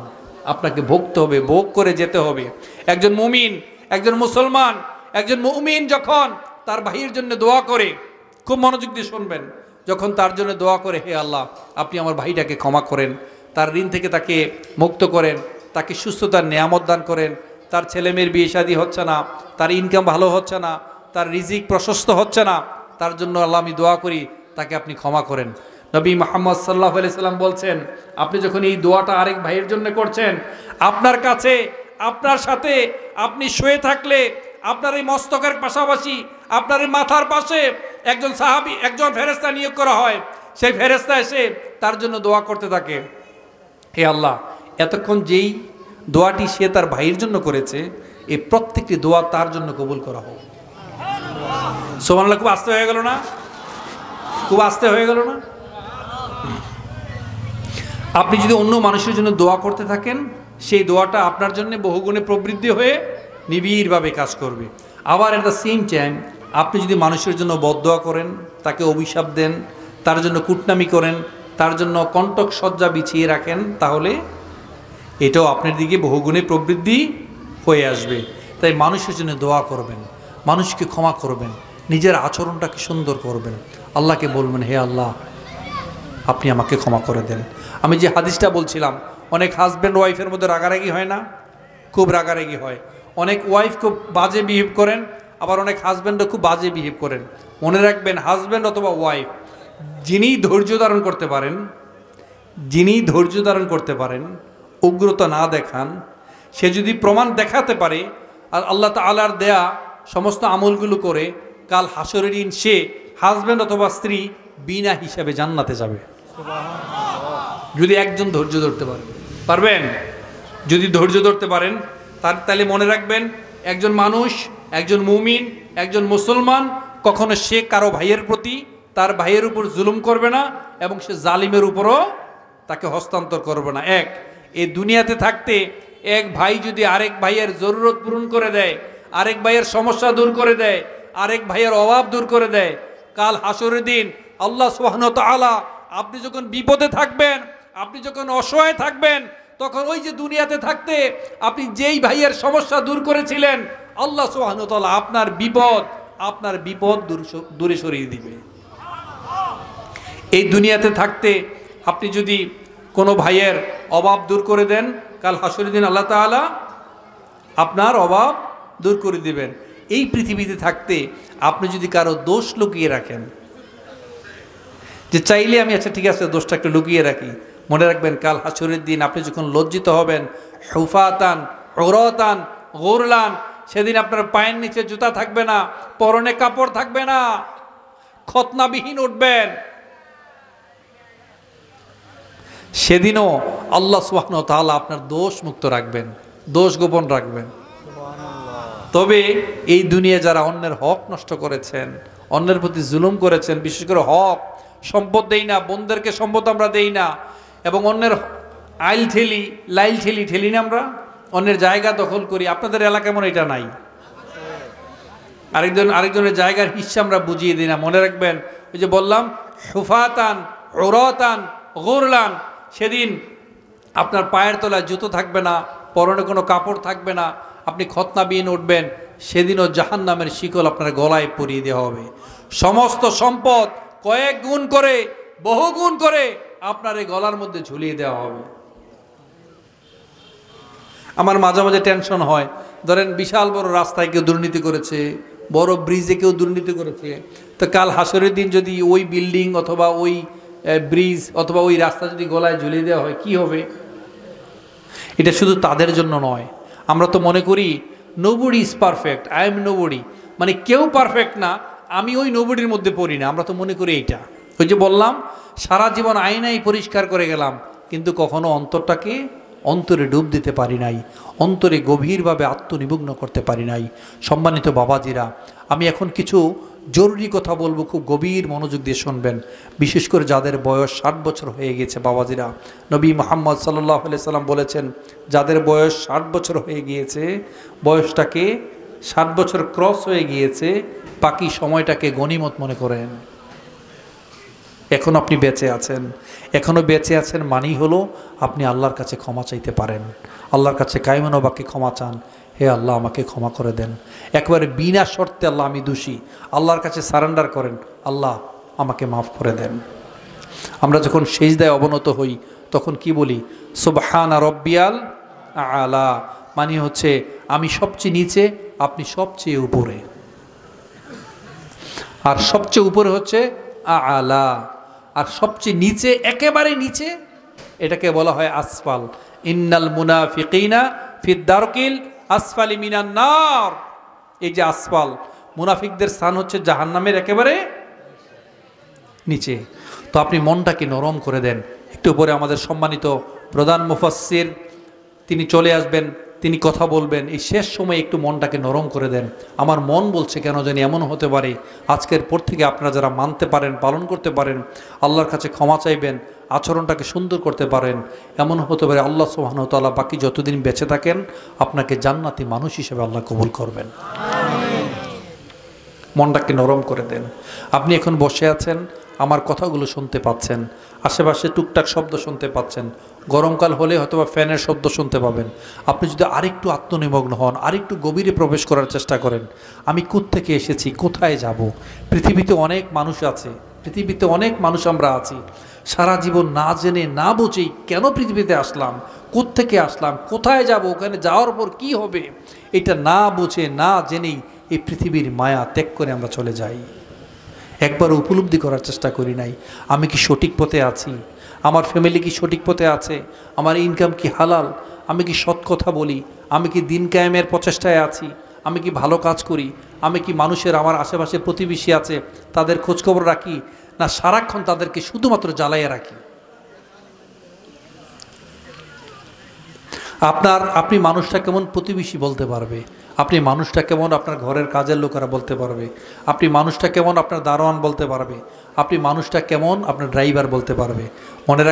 আপনাকে ভোগতে হবে, ভোগ করে যেতে হবে। একজন মুমিন, একজন মুসলমান, একজন মুমিন যখন তার ভাইয়ের জন্য দোয়া করে, খুব মনোযোগ দিয়ে শুনবেন, যখন তার জন্য দোয়া করে, হে আল্লাহ, আপনি আমার ভাইটাকে ক্ষমা করেন, তার ঋণ থেকে তাকে মুক্ত করেন, তাকে সুস্থতার নেয়ামত দান করেন, তার ছেলে মেয়ের বিয়ে শাদী হচ্ছে না, তার ইনকাম ভালো হচ্ছে না, তার রিজিক প্রশস্ত হচ্ছে না, তার জন্য আল্লাহ আমি দোয়া করি, তাকে আপনি ক্ষমা করেন। নবী মুহাম্মদ সাল্লাল্লাহু আলাইহি সাল্লাম বলছেন, আপনি যখন এই দোয়াটা আরেক ভাইয়ের জন্য করছেন, আপনার কাছে, আপনার সাথে আপনি শুয়ে থাকলে আপনার এই মস্তকের পাশাপাশি আপনার মাথার পাশে একজন সাহাবী, একজন ফেরেশতা নিয়োগ করা হয়, সেই ফেরেশতা এসে তার জন্য দোয়া করতে থাকে, হে আল্লাহ, এতক্ষণ যেই দোয়াটি সে তার ভাইয়ের জন্য করেছে, এই প্রত্যেকটি দোয়া তার জন্য কবুল করা হোক। সুবহানাল্লাহ, খুব আস্তে হয়ে গেল না? খুব আস্তে হয়ে গেল না? আপনি যদি অন্য মানুষের জন্য দোয়া করতে থাকেন, সেই দোয়াটা আপনার জন্য বহুগুণে প্রবৃদ্ধি হয়ে নিবিড়ভাবে কাজ করবে। আবার এট দ্য সেম টাইম আপনি যদি মানুষের জন্য বদদোয়া করেন, তাকে অভিশাপ দেন, তার জন্য কুটনামি করেন, তার জন্য কণ্টক সজ্জা বিছিয়ে রাখেন, তাহলে এটাও আপনার দিকে বহুগুণে প্রবৃদ্ধি হয়ে আসবে। তাই মানুষের জন্য দোয়া করবেন, মানুষকে ক্ষমা করবেন, নিজের আচরণটাকে সুন্দর করবেন, আল্লাহকে বলবেন, হে আল্লাহ, আপনি আমাকে ক্ষমা করে দেন। আমি যে হাদিসটা বলছিলাম, অনেক হাজব্যান্ড ওয়াইফের মধ্যে রাগারাগি হয় না? খুব রাগারাগি হয়। অনেক ওয়াইফ খুব বাজে বিহেভ করেন, আবার অনেক হাজব্যান্ডও খুব বাজে বিহেভ করেন। মনে রাখবেন, হাজব্যান্ড অথবা ওয়াইফ যিনি ধৈর্য ধারণ করতে পারেন, যিনি ধৈর্য ধারণ করতে পারেন, উগ্রতা না দেখান, সে যদি প্রমাণ দেখাতে পারে আর আল্লাহ তাআলার দেয়া সমস্ত আমলগুলো করে, কাল হাসরের দিন সে হাজব্যান্ড অথবা স্ত্রী বিনা হিসাবে জান্নাতে যাবে। যদি একজন ধৈর্য ধরতে পারেন, পারবেন? যদি ধৈর্য ধরতে পারেন, তাহলে মনে রাখবেন, একজন মানুষ, একজন মুমিন, একজন মুসলমান কখনো সে কারো ভাইয়ের প্রতি, তার ভাইয়ের উপর জুলুম করবে না, এবং সে জালিমের উপরও তাকে হস্তান্তর করবে না। এই দুনিয়াতে থাকতে এক ভাই যদি আরেক ভাইয়ের জরুরত পূরণ করে দেয়, আরেক ভাইয়ের সমস্যা দূর করে দেয়, আরেক ভাইয়ের অভাব দূর করে দেয়, কাল হাসরের দিন আল্লাহ সুবহানাহু ওয়া তাআলা আপনি যখন বিপদে থাকবেন, আপনি যখন অসহায় থাকবেন, তখন ওই যে দুনিয়াতে থাকতে আপনি যেই ভাইয়ের সমস্যা দূর করেছিলেন, আল্লাহ সুবহানাহু ওয়া তাআলা আপনার বিপদ দূরে সরিয়ে দিবে। এই দুনিয়াতে থাকতে আপনি যদি কোনো ভাইয়ের অভাব দূর করে দেন, কাল হাসরের দিন আল্লাহ তাআলা আপনার অভাব দূর করে দিবেন। এই পৃথিবীতে থাকতে আপনি যদি কারো দোষ লুকিয়ে রাখেন, যে চাইলে আমি আচ্ছা ঠিক আছে দোষটা একটু লুকিয়ে রাখি, মনে রাখবেন, কাল হাসরের দিন আপনি যখন লজ্জিত হবেন, হুফাতান উরাতান গুরলান, সেদিন আপনার পায়ের নিচে জুতা থাকবে না, পরনে কাপড় থাকবে না, খতনাবিহীন উঠবেন। সেদিনও আল্লাহ সুবহানাহু ওয়া তাআলা আপনার দোষ মুক্ত রাখবেন, দোষ গোপন রাখবেন। তবে এই দুনিয়া যারা অন্যের হক নষ্ট করেছেন, অন্যের প্রতি জুলুম করেছেন, বিশেষ করে হক সম্পদ দেই না, বোনদেরকে সম্পদ আমরা দেই না, এবং অন্যের লাইল ঠেলি না, আমরা অন্যের জায়গা দখল করি। আপনাদের এলাকায় মনে এটা নাই? আরেকজনের জায়গার হিস্সা আমরা বুঝিয়ে দিই না। মনে রাখবেন, ওই যে বললাম, হুফাতান উরাতান গুরলান, সেদিন আপনার পায়ের তলায় জুতো থাকবে না, পরনে কোনো কাপড় থাকবে না, আপনি খতনাবিহীন উঠবেন। সেদিনও জাহান্নামের শিকল আপনার গলায় পরিয়ে দেওয়া হবে। সমস্ত সম্পদ কয়েক গুণ করে, বহু গুণ করে আপনার এই গলার মধ্যে ঝুলিয়ে দেওয়া হবে। আমার মাঝে মাঝে টেনশন হয়, ধরেন বিশাল বড় রাস্তায় কেউ দুর্নীতি করেছে, বড় ব্রিজে কেউ দুর্নীতি করেছে, তো কাল হাসরের দিন যদি ওই বিল্ডিং অথবা ওই ব্রিজ অথবা ওই রাস্তা যদি গলায় ঝুলিয়ে দেওয়া হয়, কি হবে? এটা শুধু তাদের জন্য নয়। আমরা তো মনে করি nobody is perfect, I am nobody, মানে কেউ পারফেক্ট না, আমি ওই নোবডির মধ্যে পড়ি না। আমরা তো মনে করি এইটা। ওই যে বললাম, সারা জীবন আয়নাই পরিষ্কার করে গেলাম, কিন্তু কখনো অন্তরে ডুব দিতে পারি নাই, অন্তরে গভীরভাবে আত্মনিমগ্ন করতে পারি নাই। সম্মানিত বাবাজিরা, আমি এখন কিছু জরুরি কথা বলবো, খুব গভীর মনোযোগ দিয়ে শুনবেন। বিশেষ করে যাদের বয়স 60 বছর হয়ে গিয়েছে বাবাজিরা, নবী মুহাম্মদ সাল্লাল্লাহু আলাইহি সাল্লাম বলেছেন, যাদের বয়স 60 বছর হয়ে গিয়েছে, বয়সটাকে 60 বছর ক্রস হয়ে গিয়েছে, বাকি সময়টাকে গনিমত মনে করেন। এখন আপনি বেঁচে আছেন, এখনও বেঁচে আছেন মানেই হলো আপনি আল্লাহর কাছে ক্ষমা চাইতে পারেন। আল্লাহর কাছে কায়মান বাক্যে ক্ষমা চান, হে আল্লাহ আমাকে ক্ষমা করে দেন। একবারে বিনা শর্তে, আল্লাহ আমি দোষী, আল্লাহর কাছে সারেন্ডার করেন, আল্লাহ আমাকে মাফ করে দেন। আমরা যখন সিজদায় অবনত হই তখন কি বলি? সুবহানা রব্বিয়াল আলা, মানে হচ্ছে আমি সবচেয়ে নিচে, আপনি সবচেয়ে উপরে, আর সবচেয়ে উপরে হচ্ছে আলা, আর সবচেয়ে নিচে, একেবারে নিচে, এটাকে বলা হয় আসফাল। ইন্নাল মুনাফিকিনা ফিদ দারকিল আসফালি মিনান নার। এই যে আসফাল, মুনাফিকদের স্থান হচ্ছে জাহান্নামের একেবারে নিচে। তো আপনি মনটাকে নরম করে দেন। একটু পরে আমাদের সম্মানিত প্রধান মুফাসসির তিনি চলে আসবেন, তিনি কথা বলবেন। এই শেষ সময়ে একটু মনটাকে নরম করে দেন। আমার মন বলছে কেন জানি এমন হতে পারে, আজকের পর থেকে আপনারা যারা মানতে পারেন, পালন করতে পারেন, আল্লাহর কাছে ক্ষমা চাইবেন, আচরণটাকে সুন্দর করতে পারেন, এমন হতে পারে আল্লাহ সুবহানাহু ওয়া তাআলা বাকি যতদিন বেঁচে থাকেন আপনাকে জান্নাতি মানুষ হিসেবে আল্লাহ কবুল করবেন। মনটাকে নরম করে দেন। আপনি এখন বসে আছেন, আমার কথাগুলো শুনতে পাচ্ছেন, আশেপাশে টুকটাক শব্দ শুনতে পাচ্ছেন। গরমকাল হলে হয়তো বা ফ্যানের শব্দ শুনতে পাবেন। আপনি যদি আরেকটু আত্মনিমগ্ন হন, আরেকটু গভীরে প্রবেশ করার চেষ্টা করেন, আমি কোত্থেকে এসেছি, কোথায় যাব। পৃথিবীতে অনেক মানুষ আছে, পৃথিবীতে অনেক মানুষ আমরা আছি, সারা জীবন না জেনে না বুঝেই কেন পৃথিবীতে আসলাম, কোত্থেকে আসলাম, কোথায় যাব, ওখানে যাওয়ার পর কি হবে, এটা না বুঝে না জেনেই এই পৃথিবীর মায়া ত্যাগ করে আমরা চলে যাই। একবার উপলব্ধি করার চেষ্টা করি নাই, আমি কি সঠিক পথে আছি, আমার ফ্যামিলি কি সঠিক পথে আছে, আমার ইনকাম কি হালাল, আমি কি সৎ কথা বলি, আমি কি দিন কায়েমের প্রচেষ্টায় আছি, আমি কি ভালো কাজ করি, আমি কি মানুষের আমার আশেপাশে প্রতিবেশী আছে তাদের খোঁজখবর রাখি, না সারাক্ষণ তাদেরকে শুধুমাত্র জ্বালাইয়া রাখি। আপনি মানুষটা কেমন প্রতিবেশী বলতে পারবে, আপনি মানুষটা কেমন আপনার ঘরের কাজের লোকেরা বলতে পারবে, আপনি মানুষটা কেমন আপনার দারোয়ান বলতে পারবে, আপনি মানুষটা কেমন আপনার ড্রাইভার বলতে পারবে। মনে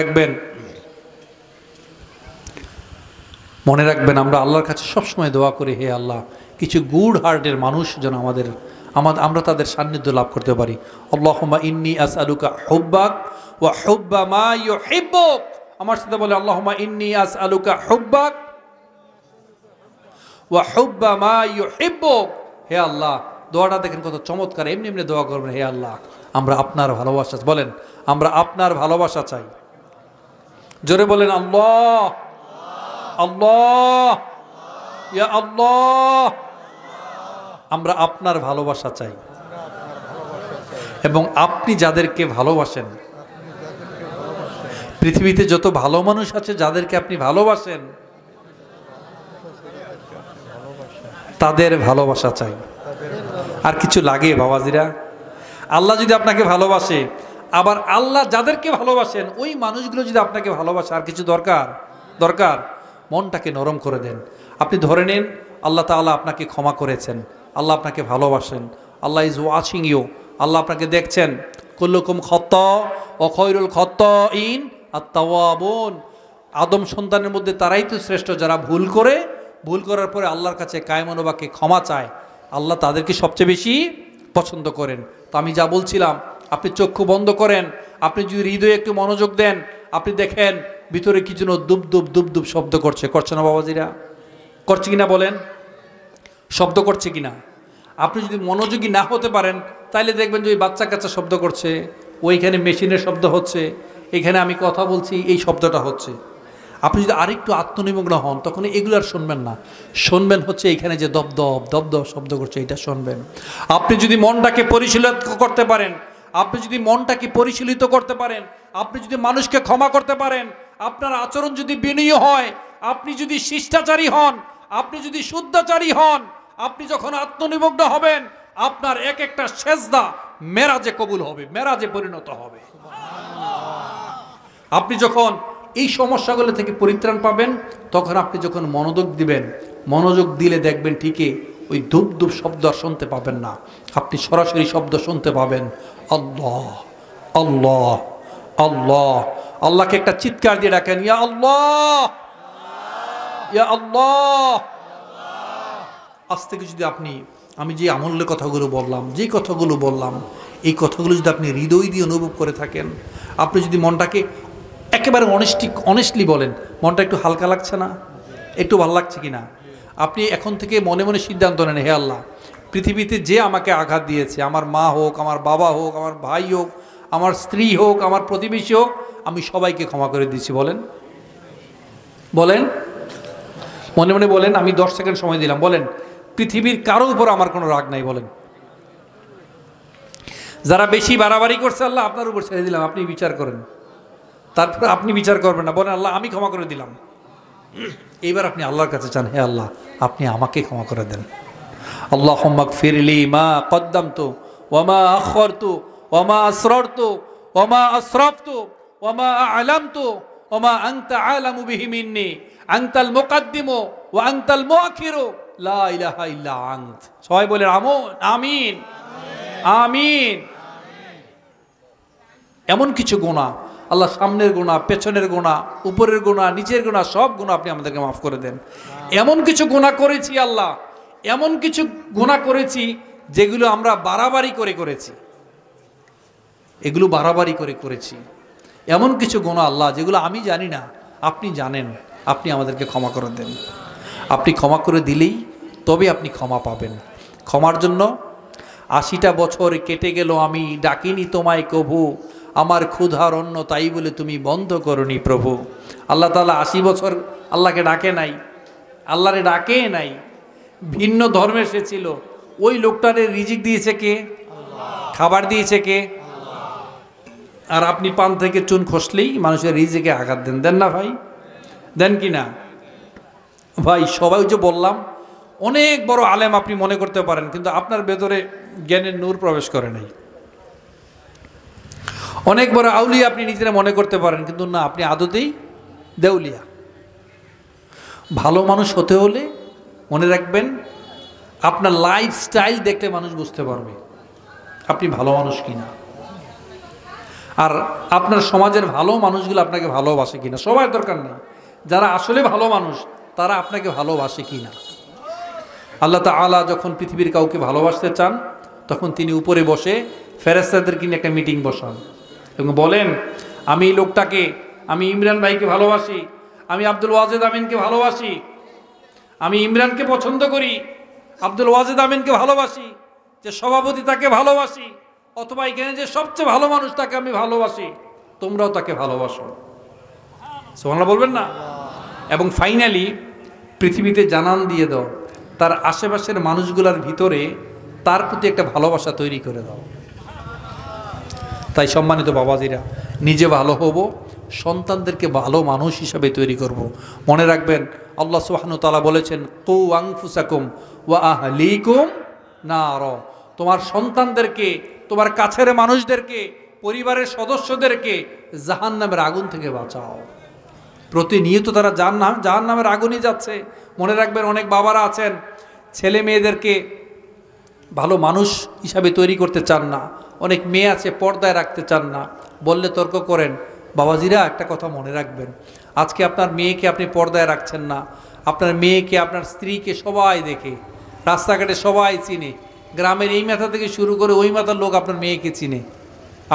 রাখবেন আমরা আল্লাহর কাছে সবসময় দোয়া করি, হে আল্লাহ কিছু গুড হার্টের মানুষ যেন আমরা তাদের সান্নিধ্য লাভ করতে পারি। আল্লাহুম্মা ইন্নী আসআলুকা হুব্বাক ওয়া হুব্বা মা ইউহিব্বুক। আমার সাথে বলে আল্লাহুম্মা ইন্নী আসআলুকা হুব্বাক ওয়া হুব্বা মা ইউহিব্বুক। হে আল্লাহ, দোয়াটা দেখেন কত চমৎকার, এমনি এমনি দোয়া করবেন, হে আল্লাহ আমরা আপনার ভালোবাসা, বলেন আমরা আপনার ভালোবাসা চাই। জোরে বলেন আল্লাহ আল্লাহ ইয়া আল্লাহ, আমরা আপনার ভালোবাসা চাই। এবং আপনি যাদেরকে ভালোবাসেন, পৃথিবীতে যত ভালো মানুষ আছে যাদেরকে আপনি ভালোবাসেন, তাদের ভালোবাসা চাই। আর কিছু লাগে বাবাজিরা? আল্লাহ যদি আপনাকে ভালোবাসে, আবার আল্লাহ যাদেরকে ভালোবাসেন ওই মানুষগুলো যদি আপনাকে ভালোবাসে, আর কিছু দরকার মনটাকে নরম করে দেন। আপনি ধরে নেন আল্লাহ তাআলা আপনাকে ক্ষমা করেছেন, আল্লাহ আপনাকে ভালোবাসেন, আল্লাহ ইজ ওয়াচিং ইউ, আল্লাহ আপনাকে দেখছেন। কুল্লুকুম খাত্তা ওয়া খায়রুল খাত্তাইন আত-তাওয়াবুন। আদম সন্তানের মধ্যে তারাই তো শ্রেষ্ঠ যারা ভুল করার পরে আল্লাহর কাছে কায়মনোবাক্যে ক্ষমা চায়। আল্লাহ তাদেরকে সবচেয়ে বেশি পছন্দ করেন। তো আমি যা বলছিলাম, আপনি চক্ষু বন্ধ করেন, আপনি যদি হৃদয়ে একটু মনোযোগ দেন, আপনি দেখেন ভিতরে কি যেন দুব দুব শব্দ করছে না বাবাজিরা? করছে কিনা বলেন, শব্দ করছে কিনা? আপনি যদি মনোযোগী না হতে পারেন তাহলে দেখবেন যে ওই বাচ্চা কাচ্চা শব্দ করছে, ওইখানে মেশিনের শব্দ হচ্ছে, এখানে আমি কথা বলছি এই শব্দটা হচ্ছে। আপনি যদি আরেকটু আত্মনিমগ্ন হন তখন এগুলো আর শুনবেন না, শুনবেন হচ্ছে এখানে যে দব শব্দ করছে এটা শুনবেন। আপনি যদি মনটাকে পরিশীলিত করতে পারেন, আপনি যদি মানুষকে ক্ষমা করতে পারেন, আপনার আচরণ যদি বিনয়ী হয়, আপনি যদি শিষ্টাচারী হন, আপনি যদি শুদ্ধাচারী হন, আপনি যখন আত্মনিমগ্ন হবেন আপনার এক একটা সেজদা মেরাজে কবুল হবে, মেরাজে পরিণত হবে। আপনি যখন এই সমস্যাগুলো থেকে পরিত্রাণ পাবেন তখন আপনি যখন মনোযোগ দিলে দেখবেন ঠিকই ওই ধূপ শব্দ শুনতে পাবেন না, আপনি সরাসরি শব্দ শুনতে পাবেন আল্লাহ আল্লাহ আল্লাহ। আল্লাহকে একটা চিৎকার দিয়ে ডাকেন, ইয়া আল্লাহ ইয়া আল্লাহ। আজ থেকে যদি আমি যে আমলের কথাগুলো বললাম, এই কথাগুলো যদি আপনি হৃদয় দিয়ে অনুভব করে থাকেন, আপনি যদি মনটাকে একেবারে অনেস্টলি বলেন, মনটা একটু হালকা লাগছে না, একটু ভালো লাগছে কিনা, আপনি এখন থেকে মনে মনে সিদ্ধান্ত নেন, হে আল্লাহ পৃথিবীতে যে আমাকে আঘাত দিয়েছে, আমার মা হোক, আমার বাবা হোক, আমার ভাই হোক, আমার স্ত্রী হোক, আমার প্রতিবেশী হোক, আমি সবাইকে ক্ষমা করে দিচ্ছি। বলেন মনে মনে বলেন, আমি 10 সেকেন্ড সময় দিলাম, বলেন পৃথিবীর কারো উপর আমার কোনো রাগ নাই। বলেন যারা বেশি বাড়াবাড়ি করছে আল্লাহ আপনার উপর ছেড়ে দিলাম, আপনি বিচার করেন, তারপর আপনি বিচার করবেন না, বলেন আল্লাহ আমি ক্ষমা করে দিলাম। এইবার আপনি আল্লাহর কাছে চান, হে আল্লাহ আপনি আমাকে ক্ষমা করে দেন, আল্লাহুম্মা গফিরলি মা কদ্দামতু ওয়া মা আখখারতু ওয়া মা আসরারতু ওয়া মা আসরাফতু ওয়া মা আ'লামতু ওয়া মা আনতা আ'লামু বিহি মিন্নি আনতাল মুকাদ্দিমু ওয়া আনতাল মুআখিরু লা ইলাহা ইল্লা আনত। সবাই বলে আমিন আমিন। এমন কিছু গুনাহ আল্লাহ, সামনের গুনাহ, পেছনের গুনাহ, উপরের গুনাহ, নিচের গুনাহ, সব গুনাহ আপনি আমাদেরকে মাফ করে দেন। এমন কিছু গুনাহ করেছি আল্লাহ, এমন কিছু গুনাহ করেছি যেগুলো আমরা বাড়াবাড়ি করে করেছি, এগুলো বাড়াবাড়ি করে করেছি। এমন কিছু গুনাহ আল্লাহ যেগুলো আমি জানি না, আপনি জানেন, আপনি আমাদেরকে ক্ষমা করে দেন। আপনি ক্ষমা করে দিলেই তবে আপনি ক্ষমা পাবেন। ক্ষমার জন্য 80টা বছর কেটে গেল, আমি ডাকিনি তোমায় কভু, আমার ক্ষুধার অন্ন তাই বলে তুমি বন্ধ করনি প্রভু। আল্লাহ তাআলা 80 বছর আল্লাহকে ডাকে নাই, আল্লাহরে ডাকে নাই। ভিন্ন ধর্মে সে ছিল, ওই লোকটারে রিজিক দিয়েছে কে? খাবার দিয়েছে কে? আর আপনি পান থেকে চুন খসলেই মানুষের রিজিকে আঘাত দেন, দেন না ভাই? দেন কি না ভাই? সবাই যে বললাম অনেক বড় আলেম আপনি মনে করতে পারেন, কিন্তু আপনার ভেতরে জ্ঞানের নূর প্রবেশ করে নাই। অনেক বড় আউলিয়া আপনি নিজেরা মনে করতে পারেন, কিন্তু না, আপনি আদতেই দেউলিয়া। ভালো মানুষ হতে হলে মনে রাখবেন, আপনার লাইফস্টাইল দেখলে মানুষ বুঝতে পারবে আপনি ভালো মানুষ কিনা, আর আপনার সমাজের ভালো মানুষগুলো আপনাকে ভালোবাসে কিনা। সবার দরকার নেই, যারা আসলে ভালো মানুষ তারা আপনাকে ভালোবাসে কিনা। আল্লাহ তাআলা যখন পৃথিবীর কাউকে ভালোবাসতে চান, তখন তিনি উপরে বসে ফেরেশতাদেরকে নিয়ে একটা মিটিং বসান এবং বলেন, আমি এই লোকটাকে, আমি ইমরান ভাইকে ভালোবাসি, আমি আব্দুল ওয়াজেদ আমিনকে ভালোবাসি, আমি ইমরানকে পছন্দ করি, আব্দুল ওয়াজেদ আমিনকে ভালোবাসি, যে সভাপতি তাকে ভালোবাসি, অথবা এখানে যে সবচেয়ে ভালো মানুষ তাকে আমি ভালোবাসি, তোমরাও তাকে ভালোবাসো। সুবহানাল্লাহ বলবেন না? এবং ফাইনালি পৃথিবীতে জানান দিয়ে দাও, তার আশেপাশের মানুষগুলোর ভিতরে তার প্রতি একটা ভালোবাসা তৈরি করে দাও। তাই সম্মানিত বাবাজিরা, নিজে ভালো হব, সন্তানদেরকে ভালো মানুষ হিসাবে তৈরি করব। মনে রাখবেন, আল্লাহ সুবহানাহু ওয়া তাআলা বলেছেন, কু আনফুসাকুম ওয়া আহলিকুম নার। তোমার সন্তানদেরকে, তোমার কাছের মানুষদেরকে, পরিবারের সদস্যদেরকে জাহান্নামের আগুন থেকে বাঁচাও। প্রতিনিয়ত তারা জাহান্নামের আগুনই যাচ্ছে। মনে রাখবেন, অনেক বাবারা আছেন ছেলে মেয়েদেরকে ভালো মানুষ হিসাবে তৈরি করতে চান না, অনেক মেয়ে আছে পর্দায় রাখতে চান না, বললে তর্ক করেন। বাবাজিরা, একটা কথা মনে রাখবেন, আজকে আপনার মেয়েকে আপনি পর্দায় রাখছেন না, আপনার মেয়েকে, আপনার স্ত্রীকে সবাই দেখে, রাস্তাঘাটে সবাই চিনে, গ্রামের এই মাথা থেকে শুরু করে ওই মাথার লোক আপনার মেয়েকে চিনে,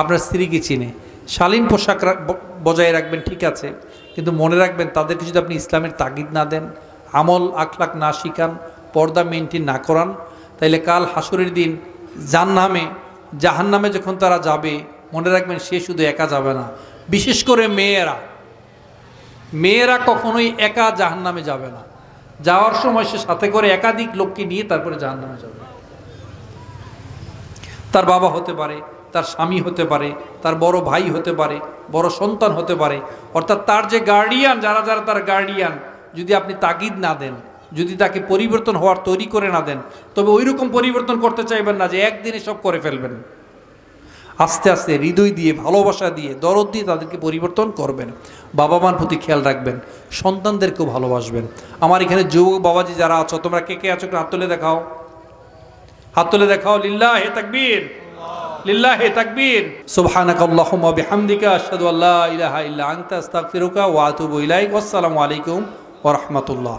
আপনার স্ত্রীকে চিনে। শালীন পোশাক বজায় রাখবেন, ঠিক আছে, কিন্তু মনে রাখবেন, তাদেরকে যদি আপনি ইসলামের তাগিদ না দেন, আমল আখলাক না শিখান, পর্দা মেনটেন না করান, তাইলে কাল হাসরের দিন জাহান্নামে যখন তারা যাবে, মনে রাখবেন সে শুধু একা যাবে না, বিশেষ করে মেয়েরা কখনোই একা জাহান্নামে যাবে না। যাওয়ার সময় সে সাথে করে একাধিক লোককে নিয়ে তারপরে জাহান্নামে যাবে। তার বাবা হতে পারে, তার স্বামী হতে পারে, তার বড় ভাই হতে পারে, বড় সন্তান হতে পারে, অর্থাৎ তার যে গার্ডিয়ান, যারা যারা তার গার্ডিয়ান, যদি আপনি তাগিদ না দেন, যদি তাকে পরিবর্তন হওয়ার তৈরি করে না দেন, তবে ওই রকম পরিবর্তন করতে চাইবেন না যে একদিনে সব করে ফেলবেন। আস্তে আস্তে হৃদয় দিয়ে, ভালোবাসা দিয়ে, দরদ দিয়ে তাদেরকে পরিবর্তন করবেন। বাবা মার প্রতি খেয়াল রাখবেন, সন্তানদেরকেও ভালোবাসবেন। আমার এখানে যুবক বাবাজি যারা আছো, তোমরা কে কে আছো হাত তুলে দেখাও, হাত তুলে দেখাও। লিল্লাহি তাকবীর, লিল্লাহি তাকবীর। সুবহানাকাল্লাহুম্মা ওয়া বিহামদিকা আশহাদু আল্লা ইলাহা ইল্লা আনতা আস্তাগফিরুকা ওয়া আতুবু ইলাইক। আসসালামু আলাইকুম ওয়া রাহমাতুল্লাহ।